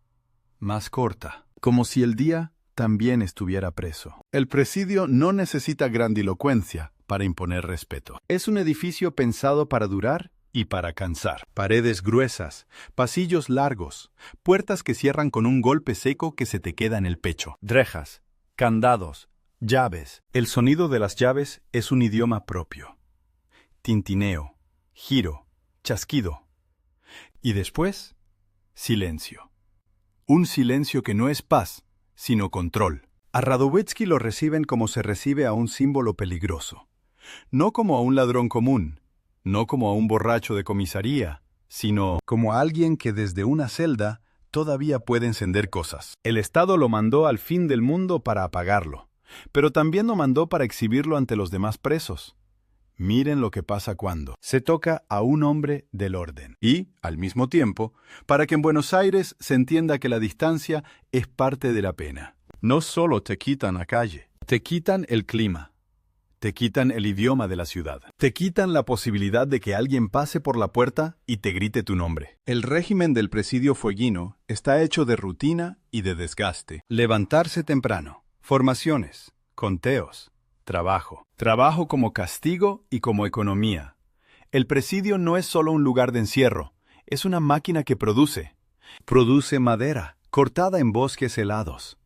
más corta, como si el día también estuviera preso. El presidio no necesita grandilocuencia para imponer respeto. Es un edificio pensado para durar y para cansar. Paredes gruesas, pasillos largos, puertas que cierran con un golpe seco que se te queda en el pecho. Rejas, candados, llaves. El sonido de las llaves es un idioma propio. Tintineo, giro, chasquido. Y después, silencio. Un silencio que no es paz, sino control. A Radowitzki lo reciben como se recibe a un símbolo peligroso. No como a un ladrón común, no como a un borracho de comisaría, sino como a alguien que desde una celda todavía puede encender cosas. El Estado lo mandó al fin del mundo para apagarlo, pero también lo mandó para exhibirlo ante los demás presos. Miren lo que pasa cuando se toca a un hombre del orden. Y, al mismo tiempo, para que en Buenos Aires se entienda que la distancia es parte de la pena. No solo te quitan la calle, te quitan el clima, te quitan el idioma de la ciudad, te quitan la posibilidad de que alguien pase por la puerta y te grite tu nombre. El régimen del presidio fueguino está hecho de rutina y de desgaste. Levantarse temprano, formaciones, conteos, trabajo. Trabajo como castigo y como economía. El presidio no es solo un lugar de encierro, es una máquina que produce. Produce madera, cortada en bosques helados.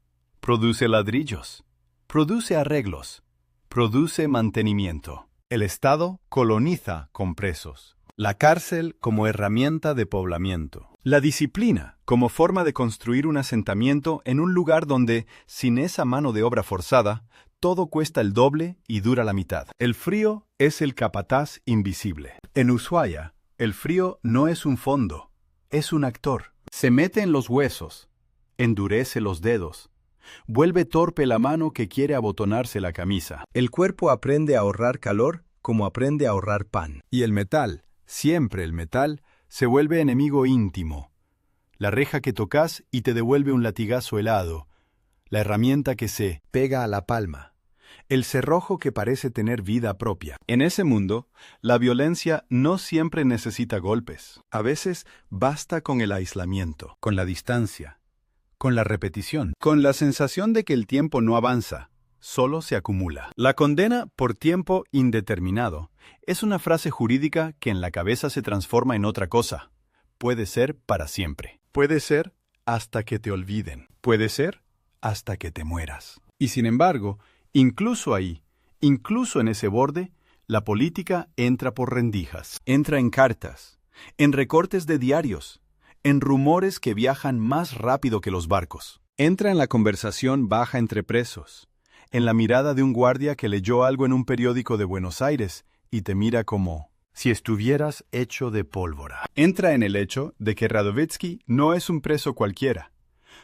Produce ladrillos. Produce arreglos. Produce mantenimiento. El Estado coloniza con presos. La cárcel como herramienta de poblamiento. La disciplina como forma de construir un asentamiento en un lugar donde, sin esa mano de obra forzada, todo cuesta el doble y dura la mitad. El frío es el capataz invisible. En Ushuaia, el frío no es un fondo, es un actor. Se mete en los huesos, endurece los dedos, vuelve torpe la mano que quiere abotonarse la camisa. El cuerpo aprende a ahorrar calor como aprende a ahorrar pan. Y el metal, siempre el metal, se vuelve enemigo íntimo. La reja que tocas y te devuelve un latigazo helado, la herramienta que se pega a la palma, el cerrojo que parece tener vida propia. En ese mundo, la violencia no siempre necesita golpes. A veces basta con el aislamiento, con la distancia, con la repetición, con la sensación de que el tiempo no avanza, solo se acumula. La condena por tiempo indeterminado es una frase jurídica que en la cabeza se transforma en otra cosa. Puede ser para siempre. Puede ser hasta que te olviden. Puede ser hasta que te mueras. Y sin embargo, incluso ahí, incluso en ese borde, la política entra por rendijas. Entra en cartas, en recortes de diarios, en rumores que viajan más rápido que los barcos. Entra en la conversación baja entre presos, en la mirada de un guardia que leyó algo en un periódico de Buenos Aires y te mira como si estuvieras hecho de pólvora. Entra en el hecho de que Radovétsky no es un preso cualquiera.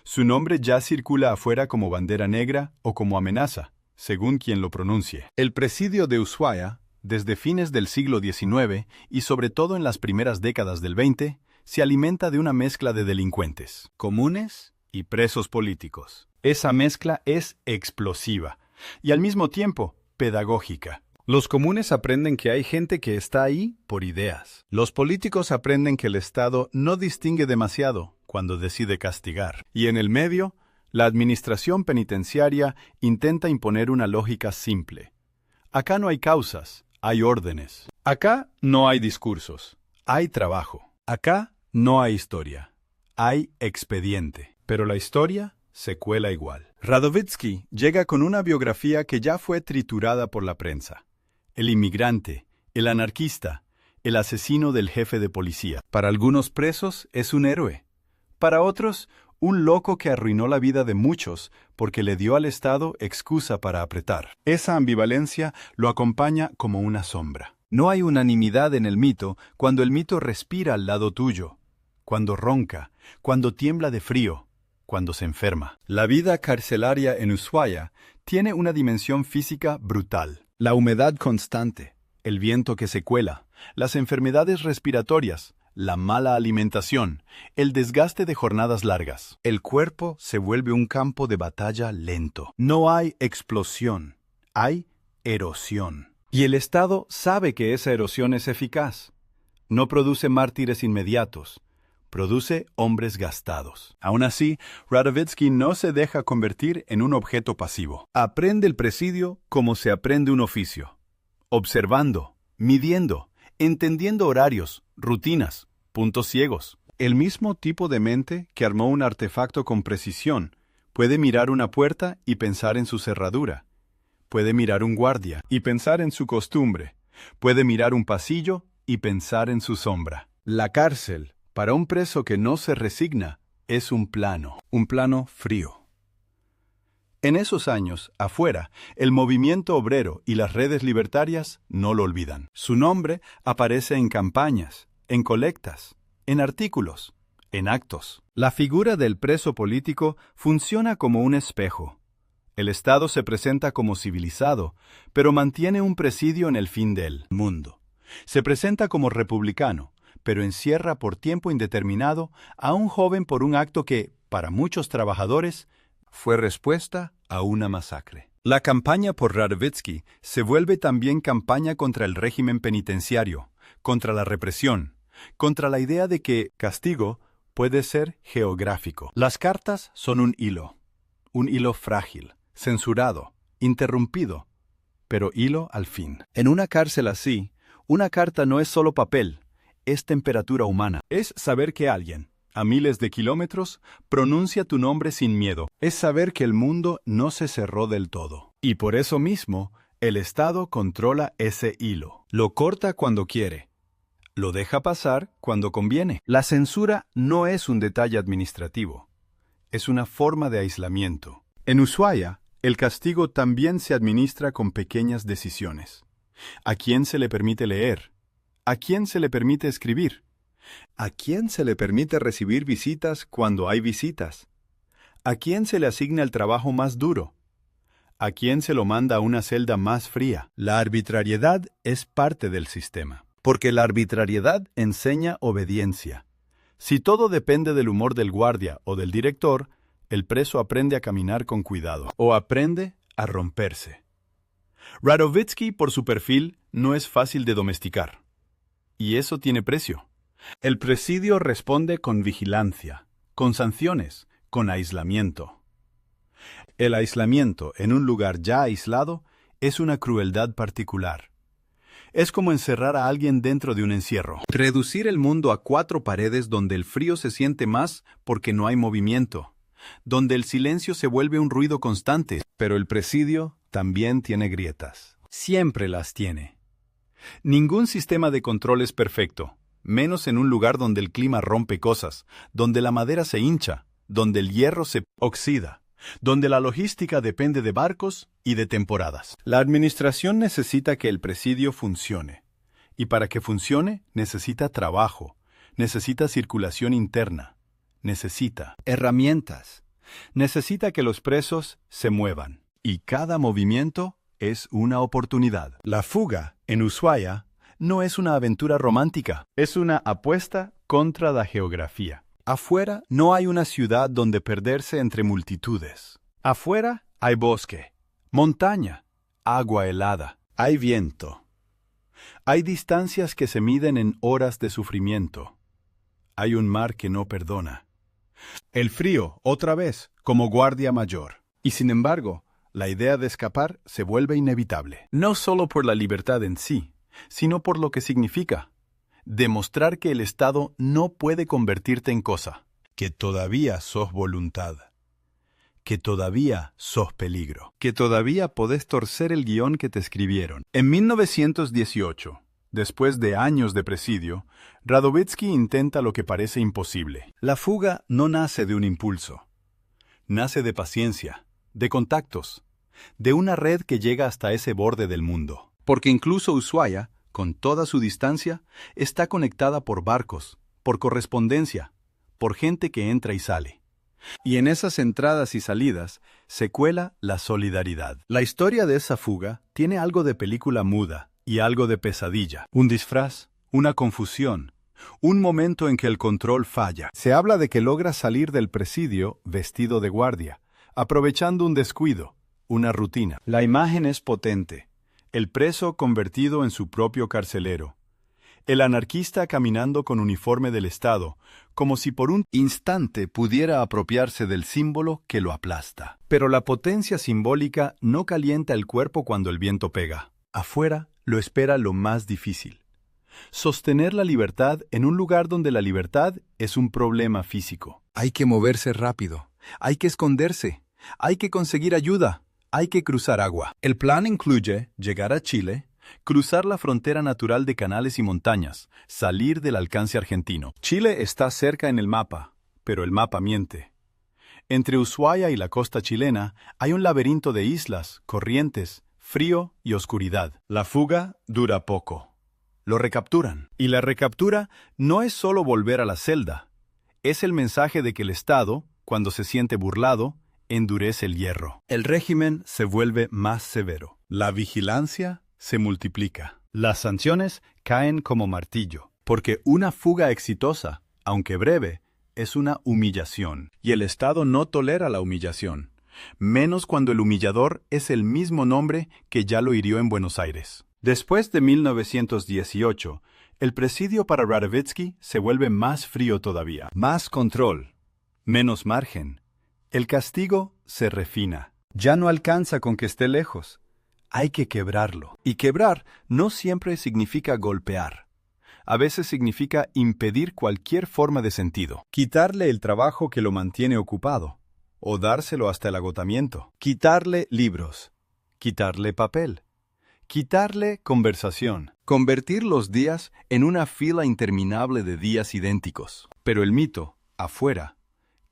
Su nombre ya circula afuera como bandera negra o como amenaza, según quien lo pronuncie. El presidio de Ushuaia, desde fines del siglo XIX y sobre todo en las primeras décadas del XX, se alimenta de una mezcla de delincuentes, comunes y presos políticos. Esa mezcla es explosiva y al mismo tiempo pedagógica. Los comunes aprenden que hay gente que está ahí por ideas. Los políticos aprenden que el Estado no distingue demasiado cuando decide castigar. Y en el medio, la administración penitenciaria intenta imponer una lógica simple. Acá no hay causas, hay órdenes. Acá no hay discursos, hay trabajo. Acá no hay historia, hay expediente. Pero la historia se cuela igual. Radovétsky llega con una biografía que ya fue triturada por la prensa. El inmigrante, el anarquista, el asesino del jefe de policía. Para algunos presos es un héroe. Para otros, un loco que arruinó la vida de muchos porque le dio al Estado excusa para apretar. Esa ambivalencia lo acompaña como una sombra. No hay unanimidad en el mito cuando el mito respira al lado tuyo, cuando ronca, cuando tiembla de frío, cuando se enferma. La vida carcelaria en Ushuaia tiene una dimensión física brutal. La humedad constante, el viento que se cuela, las enfermedades respiratorias, la mala alimentación, el desgaste de jornadas largas. El cuerpo se vuelve un campo de batalla lento. No hay explosión, hay erosión. Y el Estado sabe que esa erosión es eficaz. No produce mártires inmediatos, produce hombres gastados. Aún así, Radovétsky no se deja convertir en un objeto pasivo. Aprende el presidio como se aprende un oficio. Observando, midiendo, entendiendo horarios, rutinas, puntos ciegos. El mismo tipo de mente que armó un artefacto con precisión puede mirar una puerta y pensar en su cerradura. Puede mirar un guardia y pensar en su costumbre. Puede mirar un pasillo y pensar en su sombra. La cárcel, para un preso que no se resigna, es un plano frío. En esos años, afuera, el movimiento obrero y las redes libertarias no lo olvidan. Su nombre aparece en campañas, en colectas, en artículos, en actos. La figura del preso político funciona como un espejo. El Estado se presenta como civilizado, pero mantiene un presidio en el fin del mundo. Se presenta como republicano, pero encierra por tiempo indeterminado a un joven por un acto que, para muchos trabajadores, fue respuesta a una masacre. La campaña por Radovétsky se vuelve también campaña contra el régimen penitenciario, contra la represión, contra la idea de que castigo puede ser geográfico. Las cartas son un hilo frágil, censurado, interrumpido, pero hilo al fin. En una cárcel así, una carta no es solo papel, es temperatura humana. Es saber que alguien, a miles de kilómetros, pronuncia tu nombre sin miedo. Es saber que el mundo no se cerró del todo. Y por eso mismo, el Estado controla ese hilo. Lo corta cuando quiere. Lo deja pasar cuando conviene. La censura no es un detalle administrativo. Es una forma de aislamiento. En Ushuaia, el castigo también se administra con pequeñas decisiones. ¿A quién se le permite leer? ¿A quién se le permite escribir? ¿A quién se le permite recibir visitas cuando hay visitas? ¿A quién se le asigna el trabajo más duro? ¿A quién se lo manda a una celda más fría? La arbitrariedad es parte del sistema, porque la arbitrariedad enseña obediencia. Si todo depende del humor del guardia o del director, el preso aprende a caminar con cuidado, o aprende a romperse. Radovítsky, por su perfil, no es fácil de domesticar. Y eso tiene precio. El presidio responde con vigilancia, con sanciones, con aislamiento. El aislamiento en un lugar ya aislado es una crueldad particular. Es como encerrar a alguien dentro de un encierro. Reducir el mundo a 4 paredes donde el frío se siente más porque no hay movimiento, donde el silencio se vuelve un ruido constante. Pero el presidio también tiene grietas. Siempre las tiene. Ningún sistema de control es perfecto, menos en un lugar donde el clima rompe cosas, donde la madera se hincha, donde el hierro se oxida, donde la logística depende de barcos y de temporadas. La administración necesita que el presidio funcione. Y para que funcione, necesita trabajo, necesita circulación interna, necesita herramientas, necesita que los presos se muevan. Y cada movimiento es una oportunidad. La fuga en Ushuaia no es una aventura romántica, es una apuesta contra la geografía. Afuera no hay una ciudad donde perderse entre multitudes. Afuera hay bosque, montaña, agua helada, hay viento. Hay distancias que se miden en horas de sufrimiento. Hay un mar que no perdona. El frío, otra vez, como guardia mayor. Y sin embargo, la idea de escapar se vuelve inevitable. No solo por la libertad en sí, sino por lo que significa. Demostrar que el Estado no puede convertirte en cosa, que todavía sos voluntad, que todavía sos peligro, que todavía podés torcer el guión que te escribieron. En 1918, después de años de presidio, Radovítsky intenta lo que parece imposible. La fuga no nace de un impulso. Nace de paciencia, de contactos, de una red que llega hasta ese borde del mundo. Porque incluso Ushuaia, con toda su distancia, está conectada por barcos, por correspondencia, por gente que entra y sale. Y en esas entradas y salidas se cuela la solidaridad. La historia de esa fuga tiene algo de película muda y algo de pesadilla. Un disfraz, una confusión, un momento en que el control falla. Se habla de que logra salir del presidio vestido de guardia, aprovechando un descuido, una rutina. La imagen es potente. El preso convertido en su propio carcelero. El anarquista caminando con uniforme del Estado, como si por un instante pudiera apropiarse del símbolo que lo aplasta. Pero la potencia simbólica no calienta el cuerpo cuando el viento pega. Afuera lo espera lo más difícil. Sostener la libertad en un lugar donde la libertad es un problema físico. Hay que moverse rápido. Hay que esconderse. Hay que conseguir ayuda. Hay que cruzar agua. El plan incluye llegar a Chile, cruzar la frontera natural de canales y montañas, salir del alcance argentino. Chile está cerca en el mapa, pero el mapa miente. Entre Ushuaia y la costa chilena hay un laberinto de islas, corrientes, frío y oscuridad. La fuga dura poco. Lo recapturan. Y la recaptura no es solo volver a la celda. Es el mensaje de que el Estado, cuando se siente burlado, endurece el hierro. El régimen se vuelve más severo. La vigilancia se multiplica. Las sanciones caen como martillo. Porque una fuga exitosa, aunque breve, es una humillación. Y el Estado no tolera la humillación. Menos cuando el humillador es el mismo nombre que ya lo hirió en Buenos Aires. Después de 1918, el presidio para Radovítsky se vuelve más frío todavía. Más control. Menos margen. El castigo se refina. Ya no alcanza con que esté lejos. Hay que quebrarlo. Y quebrar no siempre significa golpear. A veces significa impedir cualquier forma de sentido. Quitarle el trabajo que lo mantiene ocupado. O dárselo hasta el agotamiento. Quitarle libros. Quitarle papel. Quitarle conversación. Convertir los días en una fila interminable de días idénticos. Pero el mito, afuera,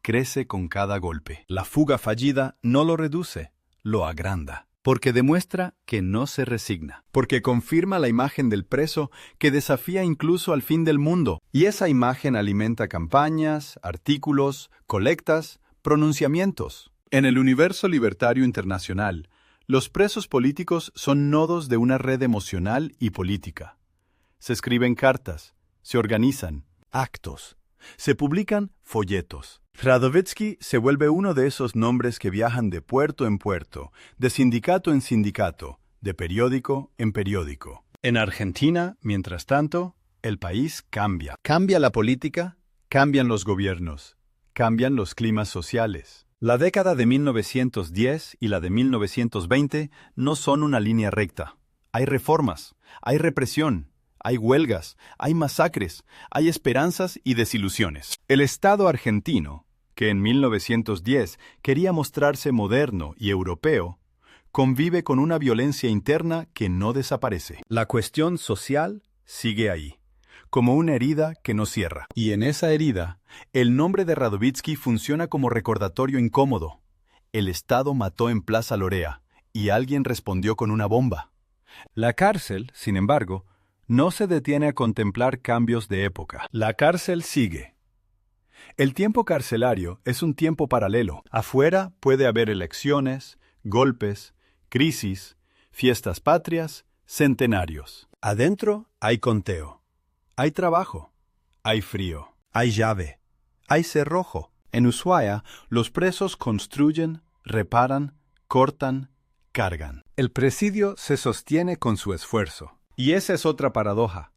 crece con cada golpe. La fuga fallida no lo reduce, lo agranda. Porque demuestra que no se resigna. Porque confirma la imagen del preso que desafía incluso al fin del mundo. Y esa imagen alimenta campañas, artículos, colectas, pronunciamientos. En el universo libertario internacional, los presos políticos son nodos de una red emocional y política. Se escriben cartas, se organizan actos, se publican folletos. Radovítsky se vuelve uno de esos nombres que viajan de puerto en puerto, de sindicato en sindicato, de periódico en periódico. En Argentina, mientras tanto, el país cambia. Cambia la política, cambian los gobiernos, cambian los climas sociales. La década de 1910 y la de 1920 no son una línea recta. Hay reformas, hay represión, hay huelgas, hay masacres, hay esperanzas y desilusiones. El Estado argentino, que en 1910 quería mostrarse moderno y europeo, convive con una violencia interna que no desaparece. La cuestión social sigue ahí, como una herida que no cierra. Y en esa herida, el nombre de Radovítsky funciona como recordatorio incómodo. El Estado mató en Plaza Lorea, y alguien respondió con una bomba. La cárcel, sin embargo, no se detiene a contemplar cambios de época. La cárcel sigue. El tiempo carcelario es un tiempo paralelo. Afuera puede haber elecciones, golpes, crisis, fiestas patrias, centenarios. Adentro hay conteo. Hay trabajo. Hay frío. Hay llave. Hay cerrojo. En Ushuaia, los presos construyen, reparan, cortan, cargan. El presidio se sostiene con su esfuerzo. Y esa es otra paradoja.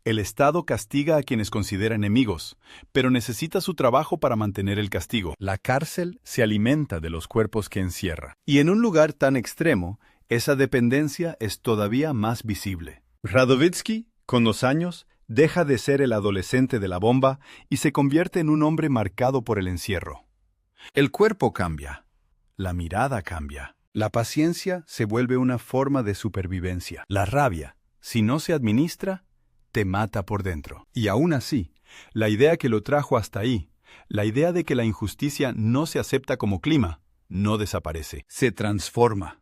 El Estado castiga a quienes considera enemigos, pero necesita su trabajo para mantener el castigo. La cárcel se alimenta de los cuerpos que encierra. Y en un lugar tan extremo, esa dependencia es todavía más visible. Radovítsky, con los años, deja de ser el adolescente de la bomba y se convierte en un hombre marcado por el encierro. El cuerpo cambia. La mirada cambia. La paciencia se vuelve una forma de supervivencia. La rabia, si no se administra, te mata por dentro. Y aún así, la idea que lo trajo hasta ahí, la idea de que la injusticia no se acepta como clima, no desaparece. Se transforma.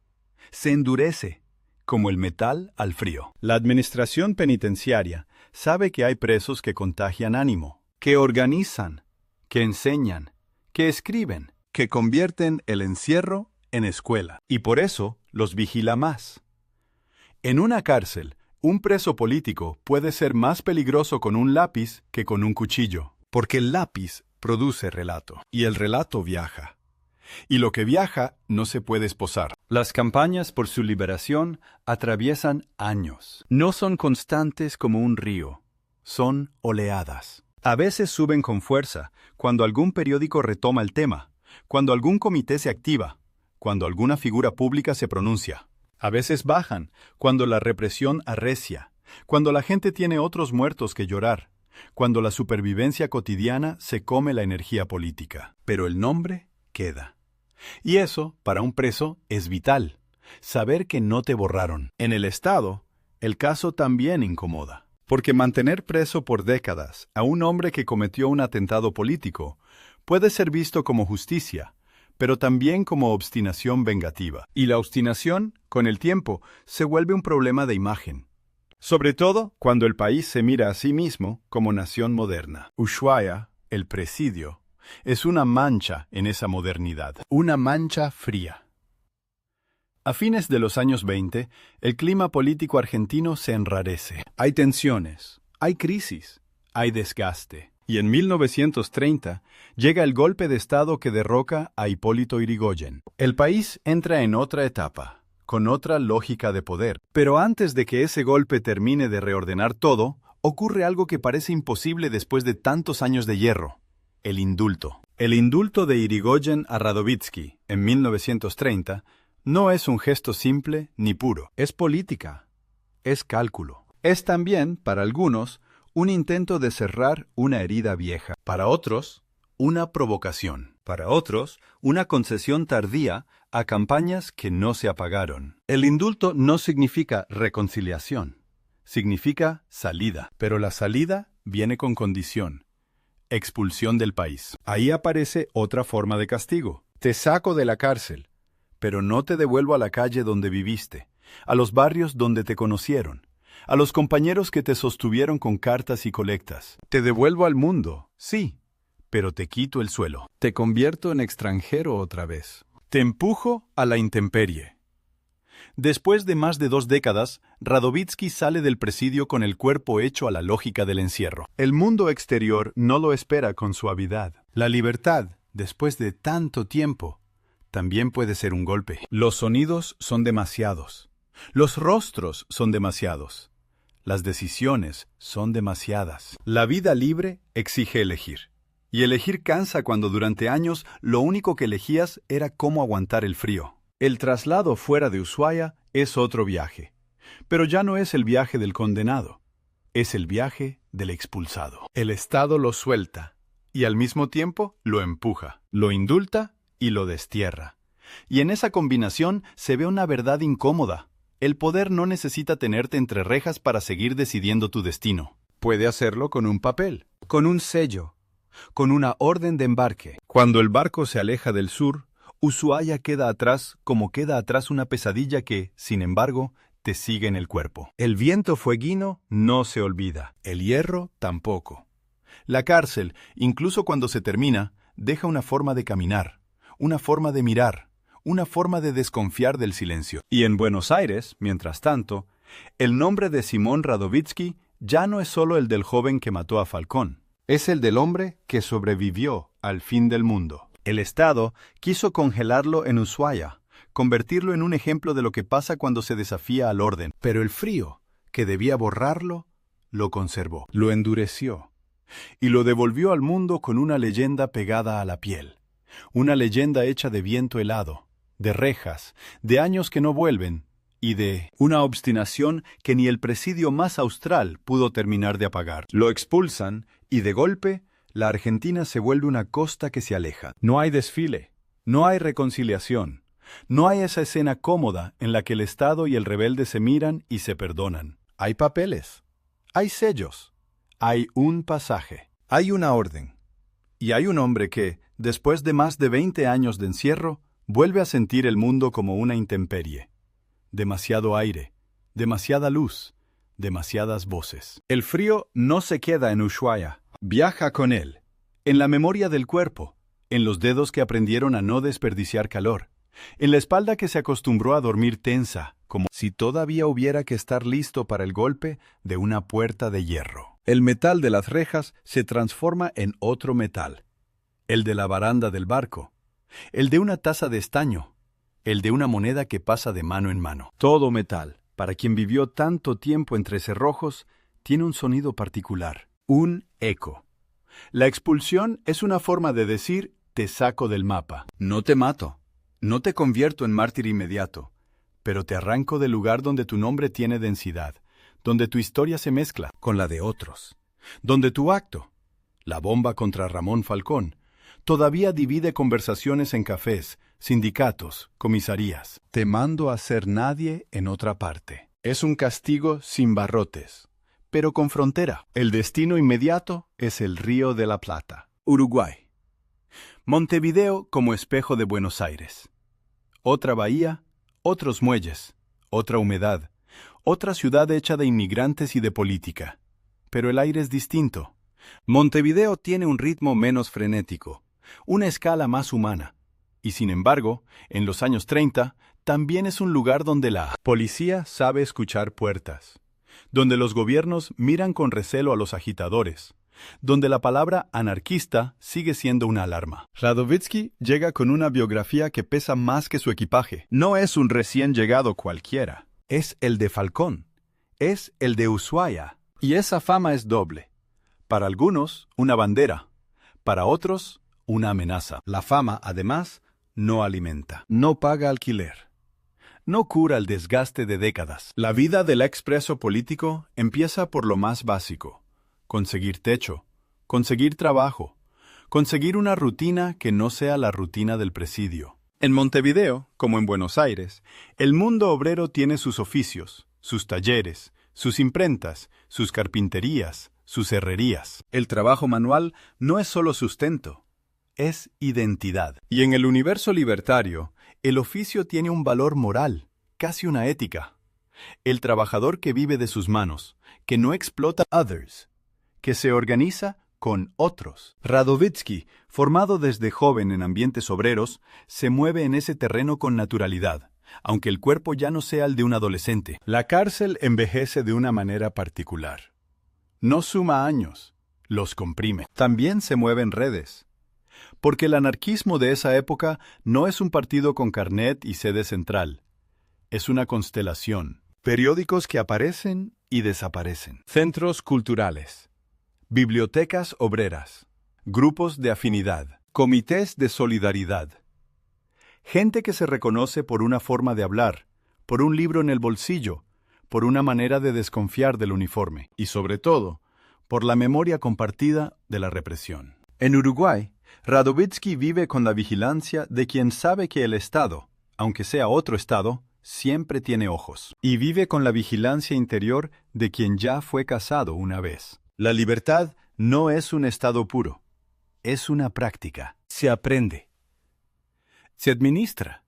Se endurece, como el metal al frío. La administración penitenciaria sabe que hay presos que contagian ánimo, que organizan, que enseñan, que escriben, que convierten el encierro en escuela. Y por eso los vigila más. En una cárcel, un preso político puede ser más peligroso con un lápiz que con un cuchillo, porque el lápiz produce relato, y el relato viaja. Y lo que viaja no se puede esposar. Las campañas por su liberación atraviesan años. No son constantes como un río, son oleadas. A veces suben con fuerza, cuando algún periódico retoma el tema, cuando algún comité se activa, cuando alguna figura pública se pronuncia. A veces bajan, cuando la represión arrecia, cuando la gente tiene otros muertos que llorar, cuando la supervivencia cotidiana se come la energía política. Pero el nombre queda. Y eso, para un preso, es vital. Saber que no te borraron. En el Estado, el caso también incomoda. Porque mantener preso por décadas a un hombre que cometió un atentado político puede ser visto como justicia, pero también como obstinación vengativa. Y la obstinación, con el tiempo, se vuelve un problema de imagen. Sobre todo cuando el país se mira a sí mismo como nación moderna. Ushuaia, el presidio, es una mancha en esa modernidad. Una mancha fría. A fines de los años 20, el clima político argentino se enrarece. Hay tensiones, hay crisis, hay desgaste. Y en 1930 llega el golpe de Estado que derroca a Hipólito Yrigoyen. El país entra en otra etapa, con otra lógica de poder. Pero antes de que ese golpe termine de reordenar todo, ocurre algo que parece imposible después de tantos años de hierro: el indulto. El indulto de Yrigoyen a Radovítsky en 1930 no es un gesto simple ni puro. Es política, es cálculo. Es también, para algunos, un intento de cerrar una herida vieja. Para otros, una provocación. Para otros, una concesión tardía a campañas que no se apagaron. El indulto no significa reconciliación, significa salida. Pero la salida viene con condición: expulsión del país. Ahí aparece otra forma de castigo. Te saco de la cárcel, pero no te devuelvo a la calle donde viviste, a los barrios donde te conocieron, a los compañeros que te sostuvieron con cartas y colectas. Te devuelvo al mundo, sí, pero te quito el suelo. Te convierto en extranjero otra vez. Te empujo a la intemperie. Después de más de 2 décadas, Radovítsky sale del presidio con el cuerpo hecho a la lógica del encierro. El mundo exterior no lo espera con suavidad. La libertad, después de tanto tiempo, también puede ser un golpe. Los sonidos son demasiados. Los rostros son demasiados. Las decisiones son demasiadas. La vida libre exige elegir. Y elegir cansa cuando durante años lo único que elegías era cómo aguantar el frío. El traslado fuera de Ushuaia es otro viaje. Pero ya no es el viaje del condenado. Es el viaje del expulsado. El Estado lo suelta y al mismo tiempo lo empuja, lo indulta y lo destierra. Y en esa combinación se ve una verdad incómoda. El poder no necesita tenerte entre rejas para seguir decidiendo tu destino. Puede hacerlo con un papel, con un sello, con una orden de embarque. Cuando el barco se aleja del sur, Ushuaia queda atrás como queda atrás una pesadilla que, sin embargo, te sigue en el cuerpo. El viento fueguino no se olvida, el hierro tampoco. La cárcel, incluso cuando se termina, deja una forma de caminar, una forma de mirar, una forma de desconfiar del silencio. Y en Buenos Aires, mientras tanto, el nombre de Simón Radovítsky ya no es solo el del joven que mató a Falcón, es el del hombre que sobrevivió al fin del mundo. El Estado quiso congelarlo en Ushuaia, convertirlo en un ejemplo de lo que pasa cuando se desafía al orden, pero el frío, que debía borrarlo, lo conservó, lo endureció, y lo devolvió al mundo con una leyenda pegada a la piel, una leyenda hecha de viento helado, de rejas, de años que no vuelven, y de una obstinación que ni el presidio más austral pudo terminar de apagar. Lo expulsan, y de golpe, la Argentina se vuelve una costa que se aleja. No hay desfile, no hay reconciliación, no hay esa escena cómoda en la que el Estado y el rebelde se miran y se perdonan. Hay papeles, hay sellos, hay un pasaje, hay una orden. Y hay un hombre que, después de más de 20 años de encierro, vuelve a sentir el mundo como una intemperie. Demasiado aire, demasiada luz, demasiadas voces. El frío no se queda en Ushuaia. Viaja con él, en la memoria del cuerpo, en los dedos que aprendieron a no desperdiciar calor, en la espalda que se acostumbró a dormir tensa, como si todavía hubiera que estar listo para el golpe de una puerta de hierro. El metal de las rejas se transforma en otro metal, el de la baranda del barco, el de una taza de estaño, el de una moneda que pasa de mano en mano. Todo metal, para quien vivió tanto tiempo entre cerrojos, tiene un sonido particular. Un eco. La expulsión es una forma de decir, te saco del mapa. No te mato, no te convierto en mártir inmediato, pero te arranco del lugar donde tu nombre tiene densidad, donde tu historia se mezcla con la de otros, donde tu acto, la bomba contra Ramón Falcón, todavía divide conversaciones en cafés, sindicatos, comisarías. Te mando a ser nadie en otra parte. Es un castigo sin barrotes, pero con frontera. El destino inmediato es el Río de la Plata, Uruguay. Montevideo como espejo de Buenos Aires. Otra bahía, otros muelles, otra humedad, otra ciudad hecha de inmigrantes y de política. Pero el aire es distinto. Montevideo tiene un ritmo menos frenético, una escala más humana. Y sin embargo, en los años 30, también es un lugar donde la policía sabe escuchar puertas, donde los gobiernos miran con recelo a los agitadores, donde la palabra anarquista sigue siendo una alarma. Radovítsky llega con una biografía que pesa más que su equipaje. No es un recién llegado cualquiera. Es el de Falcón. Es el de Ushuaia. Y esa fama es doble. Para algunos, una bandera. Para otros, una amenaza. La fama, además, no alimenta. No paga alquiler. No cura el desgaste de décadas. La vida del expreso político empieza por lo más básico: conseguir techo, conseguir trabajo, conseguir una rutina que no sea la rutina del presidio. En Montevideo, como en Buenos Aires, el mundo obrero tiene sus oficios, sus talleres, sus imprentas, sus carpinterías, sus herrerías. El trabajo manual no es solo sustento, es identidad. Y en el universo libertario, el oficio tiene un valor moral, casi una ética. El trabajador que vive de sus manos, que no explota a others, que se organiza con otros. Radovítsky, formado desde joven en ambientes obreros, se mueve en ese terreno con naturalidad, aunque el cuerpo ya no sea el de un adolescente. La cárcel envejece de una manera particular. No suma años, los comprime. También se mueve en redes. Porque el anarquismo de esa época no es un partido con carnet y sede central. Es una constelación. Periódicos que aparecen y desaparecen. Centros culturales. Bibliotecas obreras. Grupos de afinidad. Comités de solidaridad. Gente que se reconoce por una forma de hablar, por un libro en el bolsillo, por una manera de desconfiar del uniforme y, sobre todo, por la memoria compartida de la represión. En Uruguay, Radovítsky vive con la vigilancia de quien sabe que el Estado, aunque sea otro Estado, siempre tiene ojos. Y vive con la vigilancia interior de quien ya fue casado una vez. La libertad no es un estado puro, es una práctica. Se aprende. Se administra.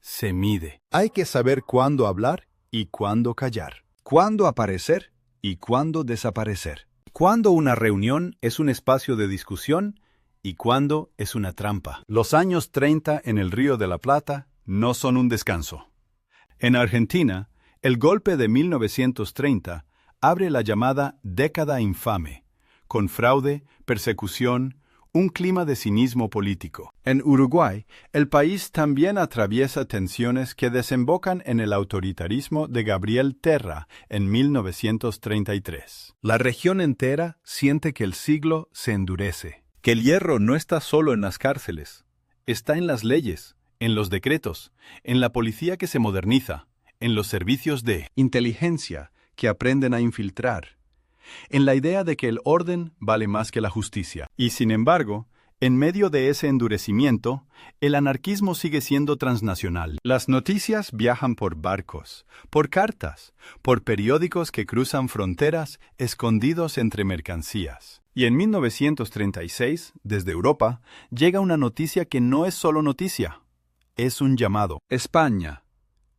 Se mide. Hay que saber cuándo hablar y cuándo callar. Cuándo aparecer y cuándo desaparecer. Cuándo una reunión es un espacio de discusión y cuándo es una trampa. Los años 30 en el Río de la Plata no son un descanso. En Argentina, el golpe de 1930 abre la llamada década infame, con fraude, persecución, un clima de cinismo político. En Uruguay, el país también atraviesa tensiones que desembocan en el autoritarismo de Gabriel Terra en 1933. La región entera siente que el siglo se endurece, que el hierro no está solo en las cárceles, está en las leyes, en los decretos, en la policía que se moderniza, en los servicios de inteligencia que aprenden a infiltrar, en la idea de que el orden vale más que la justicia. Y sin embargo, en medio de ese endurecimiento, el anarquismo sigue siendo transnacional. Las noticias viajan por barcos, por cartas, por periódicos que cruzan fronteras escondidos entre mercancías. Y en 1936, desde Europa, llega una noticia que no es solo noticia, es un llamado. España,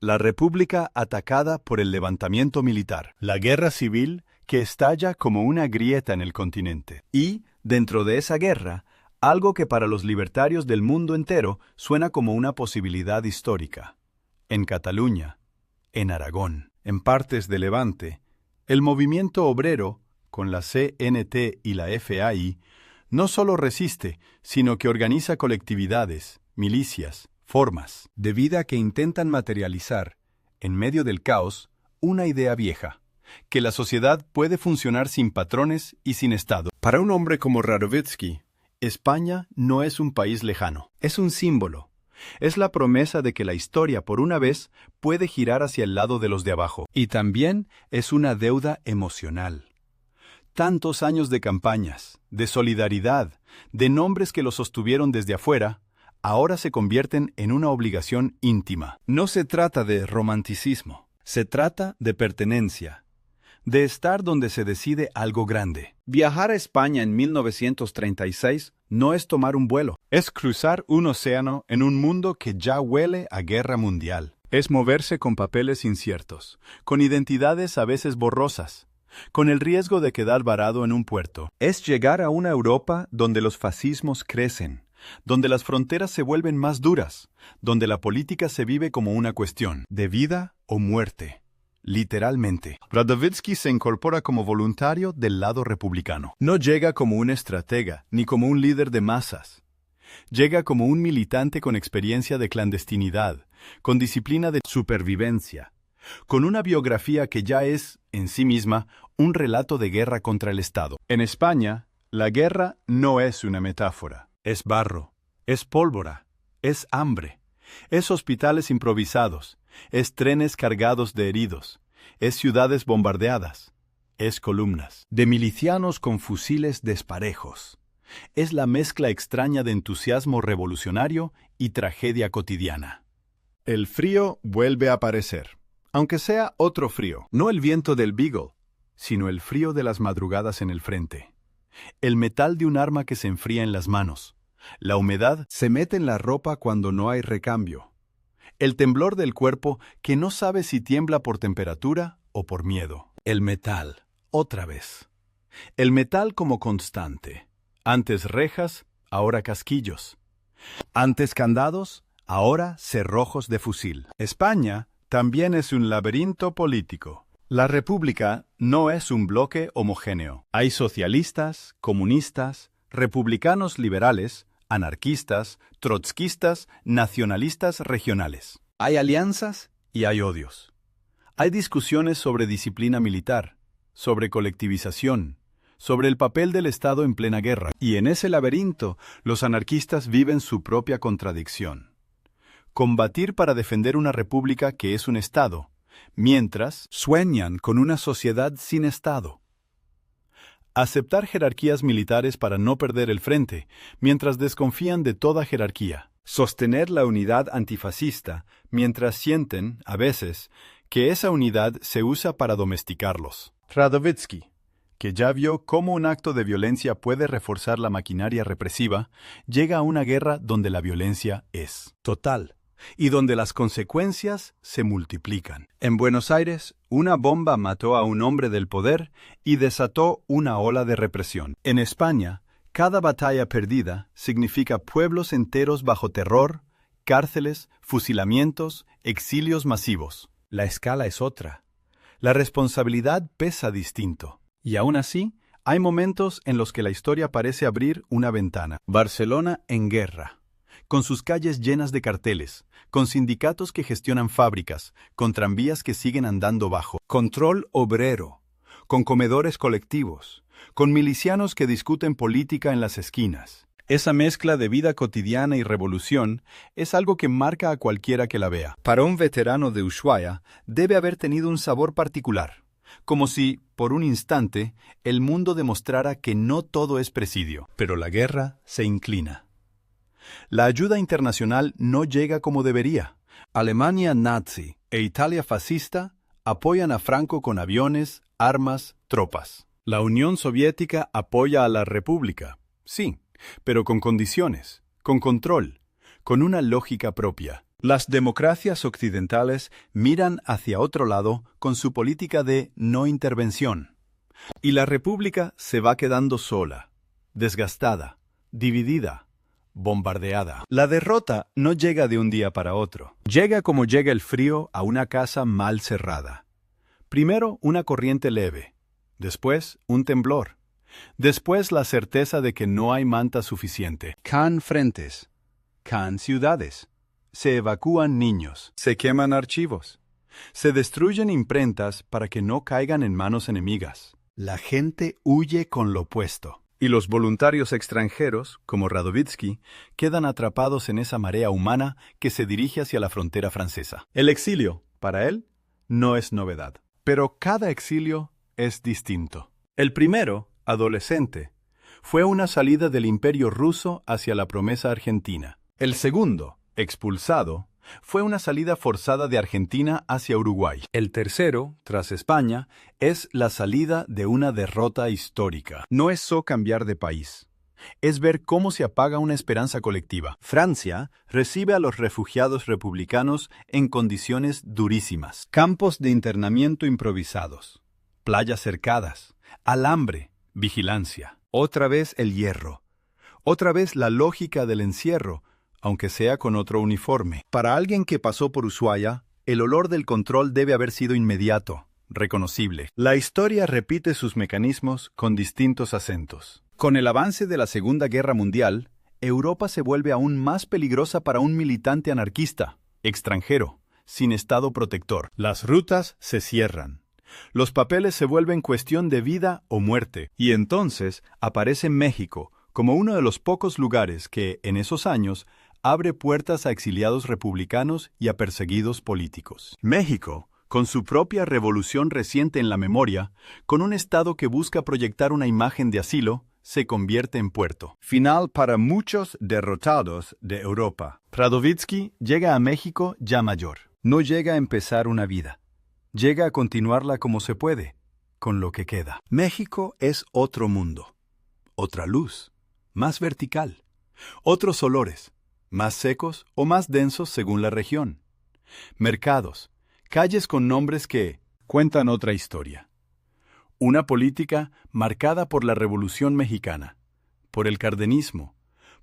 la república atacada por el levantamiento militar. La guerra civil que estalla como una grieta en el continente. Y, dentro de esa guerra, algo que para los libertarios del mundo entero suena como una posibilidad histórica. En Cataluña, en Aragón, en partes de Levante, el movimiento obrero, con la CNT y la FAI, no solo resiste, sino que organiza colectividades, milicias, formas de vida que intentan materializar, en medio del caos, una idea vieja, que la sociedad puede funcionar sin patrones y sin Estado. Para un hombre como Radovítsky, España no es un país lejano, es un símbolo. Es la promesa de que la historia, por una vez, puede girar hacia el lado de los de abajo. Y también es una deuda emocional. Tantos años de campañas, de solidaridad, de nombres que lo sostuvieron desde afuera, ahora se convierten en una obligación íntima. No se trata de romanticismo, se trata de pertenencia, de estar donde se decide algo grande. Viajar a España en 1936 no es tomar un vuelo, es cruzar un océano en un mundo que ya huele a guerra mundial. Es moverse con papeles inciertos, con identidades a veces borrosas, con el riesgo de quedar varado en un puerto. Es llegar a una Europa donde los fascismos crecen, donde las fronteras se vuelven más duras, donde la política se vive como una cuestión de vida o muerte. Literalmente. Radovítsky se incorpora como voluntario del lado republicano. No llega como un estratega, ni como un líder de masas. Llega como un militante con experiencia de clandestinidad, con disciplina de supervivencia, con una biografía que ya es, en sí misma, un relato de guerra contra el Estado. En España, la guerra no es una metáfora. Es barro, es pólvora, es hambre, es hospitales improvisados, es trenes cargados de heridos, es ciudades bombardeadas, es columnas de milicianos con fusiles desparejos. Es la mezcla extraña de entusiasmo revolucionario y tragedia cotidiana. El frío vuelve a aparecer, aunque sea otro frío, no el viento del Beagle, sino el frío de las madrugadas en el frente. El metal de un arma que se enfría en las manos. La humedad se mete en la ropa cuando no hay recambio. El temblor del cuerpo que no sabe si tiembla por temperatura o por miedo. El metal, otra vez. El metal como constante. Antes rejas, ahora casquillos. Antes candados, ahora cerrojos de fusil. España también es un laberinto político. La República no es un bloque homogéneo. Hay socialistas, comunistas, republicanos liberales, anarquistas, trotskistas, nacionalistas regionales. Hay alianzas y hay odios. Hay discusiones sobre disciplina militar, sobre colectivización, sobre el papel del Estado en plena guerra. Y en ese laberinto, los anarquistas viven su propia contradicción. Combatir para defender una república que es un Estado, mientras sueñan con una sociedad sin Estado. Aceptar jerarquías militares para no perder el frente, mientras desconfían de toda jerarquía. Sostener la unidad antifascista, mientras sienten, a veces, que esa unidad se usa para domesticarlos. Radovítsky, que ya vio cómo un acto de violencia puede reforzar la maquinaria represiva, llega a una guerra donde la violencia es total y donde las consecuencias se multiplican. En Buenos Aires, una bomba mató a un hombre del poder y desató una ola de represión. En España, cada batalla perdida significa pueblos enteros bajo terror, cárceles, fusilamientos, exilios masivos. La escala es otra. La responsabilidad pesa distinto. Y aún así, hay momentos en los que la historia parece abrir una ventana. Barcelona en guerra, con sus calles llenas de carteles, con sindicatos que gestionan fábricas, con tranvías que siguen andando bajo, control obrero, con comedores colectivos, con milicianos que discuten política en las esquinas. Esa mezcla de vida cotidiana y revolución es algo que marca a cualquiera que la vea. Para un veterano de Ushuaia, debe haber tenido un sabor particular, como si, por un instante, el mundo demostrara que no todo es presidio. Pero la guerra se inclina. La ayuda internacional no llega como debería. Alemania nazi e Italia fascista apoyan a Franco con aviones, armas, tropas. La Unión Soviética apoya a la República, sí, pero con condiciones, con control, con una lógica propia. Las democracias occidentales miran hacia otro lado con su política de no intervención. Y la República se va quedando sola, desgastada, dividida, bombardeada. La derrota no llega de un día para otro. Llega como llega el frío a una casa mal cerrada. Primero una corriente leve, después un temblor, después la certeza de que no hay manta suficiente. Caen frentes, caen ciudades, se evacúan niños, se queman archivos, se destruyen imprentas para que no caigan en manos enemigas. La gente huye con lo puesto. Y los voluntarios extranjeros, como Radovítsky, quedan atrapados en esa marea humana que se dirige hacia la frontera francesa. El exilio, para él, no es novedad. Pero cada exilio es distinto. El primero, adolescente, fue una salida del Imperio ruso hacia la promesa argentina. El segundo, expulsado, fue una salida forzada de Argentina hacia Uruguay. El tercero, tras España, es la salida de una derrota histórica. No es solo cambiar de país. Es ver cómo se apaga una esperanza colectiva. Francia recibe a los refugiados republicanos en condiciones durísimas. Campos de internamiento improvisados, playas cercadas, alambre, vigilancia. Otra vez el hierro. Otra vez la lógica del encierro, aunque sea con otro uniforme. Para alguien que pasó por Ushuaia, el olor del control debe haber sido inmediato, reconocible. La historia repite sus mecanismos con distintos acentos. Con el avance de la Segunda Guerra Mundial, Europa se vuelve aún más peligrosa para un militante anarquista, extranjero, sin Estado protector. Las rutas se cierran. Los papeles se vuelven cuestión de vida o muerte. Y entonces aparece México como uno de los pocos lugares que, en esos años, abre puertas a exiliados republicanos y a perseguidos políticos. México, con su propia revolución reciente en la memoria, con un Estado que busca proyectar una imagen de asilo, se convierte en puerto. Final para muchos derrotados de Europa. Radovítsky llega a México ya mayor. No llega a empezar una vida. Llega a continuarla como se puede, con lo que queda. México es otro mundo. Otra luz, más vertical. Otros olores, más secos o más densos según la región. Mercados, calles con nombres que cuentan otra historia. Una política marcada por la Revolución Mexicana, por el cardenismo,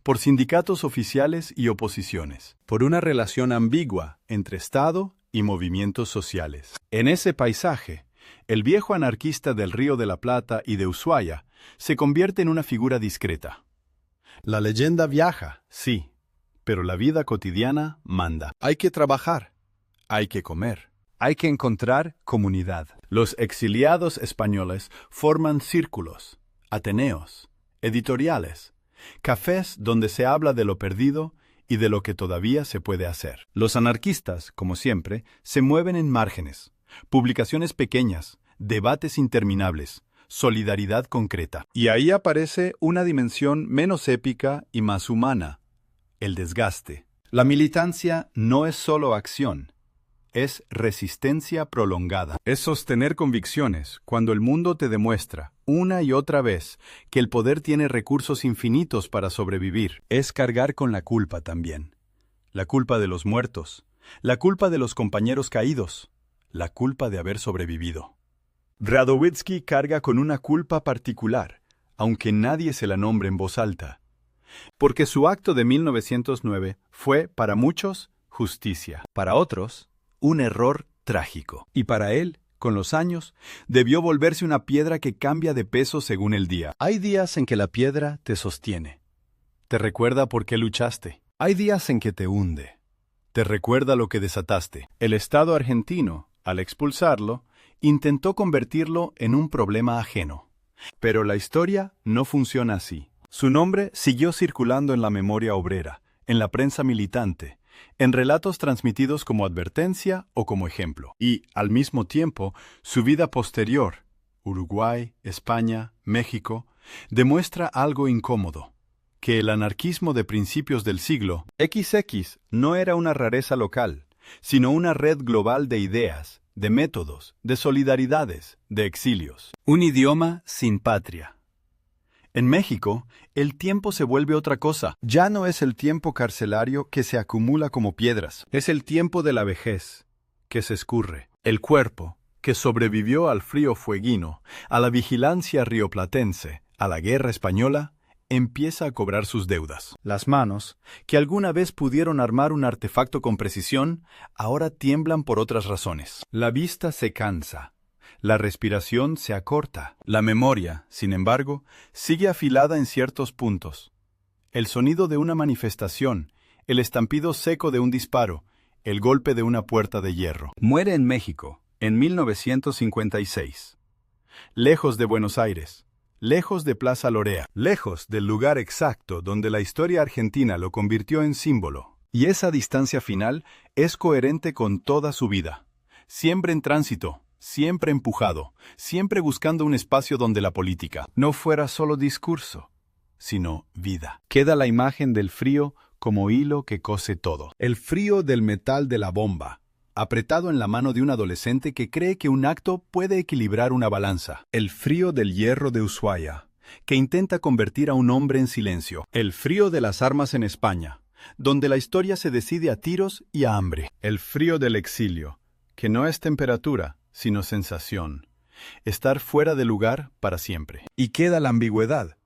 por sindicatos oficiales y oposiciones, por una relación ambigua entre Estado y movimientos sociales. En ese paisaje, el viejo anarquista del Río de la Plata y de Ushuaia se convierte en una figura discreta. La leyenda viaja, sí, pero la vida cotidiana manda. Hay que trabajar, hay que comer, hay que encontrar comunidad. Los exiliados españoles forman círculos, ateneos, editoriales, cafés donde se habla de lo perdido y de lo que todavía se puede hacer. Los anarquistas, como siempre, se mueven en márgenes, publicaciones pequeñas, debates interminables, solidaridad concreta. Y ahí aparece una dimensión menos épica y más humana, el desgaste. La militancia no es solo acción, es resistencia prolongada. Es sostener convicciones cuando el mundo te demuestra, una y otra vez, que el poder tiene recursos infinitos para sobrevivir. Es cargar con la culpa también. La culpa de los muertos, la culpa de los compañeros caídos, la culpa de haber sobrevivido. Radowitzki carga con una culpa particular, aunque nadie se la nombre en voz alta, porque su acto de 1909 fue, para muchos, justicia, para otros, un error trágico. Y para él, con los años, debió volverse una piedra que cambia de peso según el día. Hay días en que la piedra te sostiene, te recuerda por qué luchaste. Hay días en que te hunde, te recuerda lo que desataste. El Estado argentino, al expulsarlo, intentó convertirlo en un problema ajeno. Pero la historia no funciona así. Su nombre siguió circulando en la memoria obrera, en la prensa militante, en relatos transmitidos como advertencia o como ejemplo. Y, al mismo tiempo, su vida posterior, Uruguay, España, México, demuestra algo incómodo, que el anarquismo de principios del siglo XX no era una rareza local, sino una red global de ideas, de métodos, de solidaridades, de exilios. Un idioma sin patria. En México, el tiempo se vuelve otra cosa. Ya no es el tiempo carcelario que se acumula como piedras. Es el tiempo de la vejez, que se escurre. El cuerpo, que sobrevivió al frío fueguino, a la vigilancia rioplatense, a la guerra española, empieza a cobrar sus deudas. Las manos, que alguna vez pudieron armar un artefacto con precisión, ahora tiemblan por otras razones. La vista se cansa. La respiración se acorta. La memoria, sin embargo, sigue afilada en ciertos puntos. El sonido de una manifestación, el estampido seco de un disparo, el golpe de una puerta de hierro. Muere en México, en 1956. Lejos de Buenos Aires, lejos de Plaza Lorea, lejos del lugar exacto donde la historia argentina lo convirtió en símbolo. Y esa distancia final es coherente con toda su vida. Siempre en tránsito, siempre empujado, siempre buscando un espacio donde la política no fuera solo discurso, sino vida. Queda la imagen del frío como hilo que cose todo. El frío del metal de la bomba, apretado en la mano de un adolescente que cree que un acto puede equilibrar una balanza. El frío del hierro de Ushuaia, que intenta convertir a un hombre en silencio. El frío de las armas en España, donde la historia se decide a tiros y a hambre. El frío del exilio, que no es temperatura, sino sensación. Estar fuera de lugar para siempre. Y queda la ambigüedad,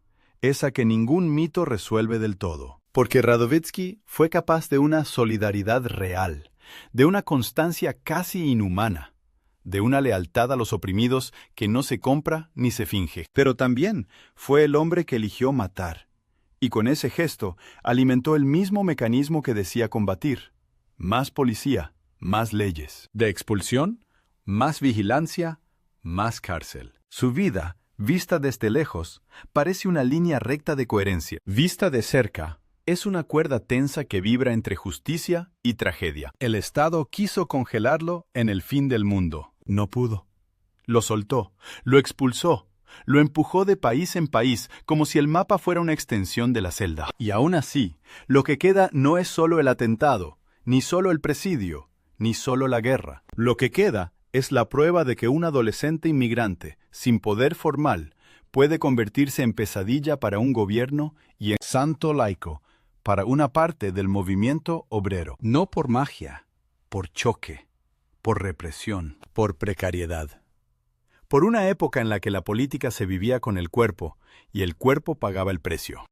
esa que ningún mito resuelve del todo. Porque Radowitzki fue capaz de una solidaridad real, de una constancia casi inhumana, de una lealtad a los oprimidos que no se compra ni se finge. Pero también fue el hombre que eligió matar, y con ese gesto alimentó el mismo mecanismo que decía combatir. Más policía, más leyes. De expulsión, más vigilancia, más cárcel. Su vida, vista desde lejos, parece una línea recta de coherencia. Vista de cerca, es una cuerda tensa que vibra entre justicia y tragedia. El Estado quiso congelarlo en el fin del mundo. No pudo. Lo soltó, lo expulsó, lo empujó de país en país, como si el mapa fuera una extensión de la celda. Y aún así, lo que queda no es solo el atentado, ni solo el presidio, ni solo la guerra. Lo que queda es la prueba de que un adolescente inmigrante, sin poder formal, puede convertirse en pesadilla para un gobierno y en santo laico para una parte del movimiento obrero. No por magia, por choque, por represión, por precariedad. por una época en la que la política se vivía con el cuerpo y el cuerpo pagaba el precio.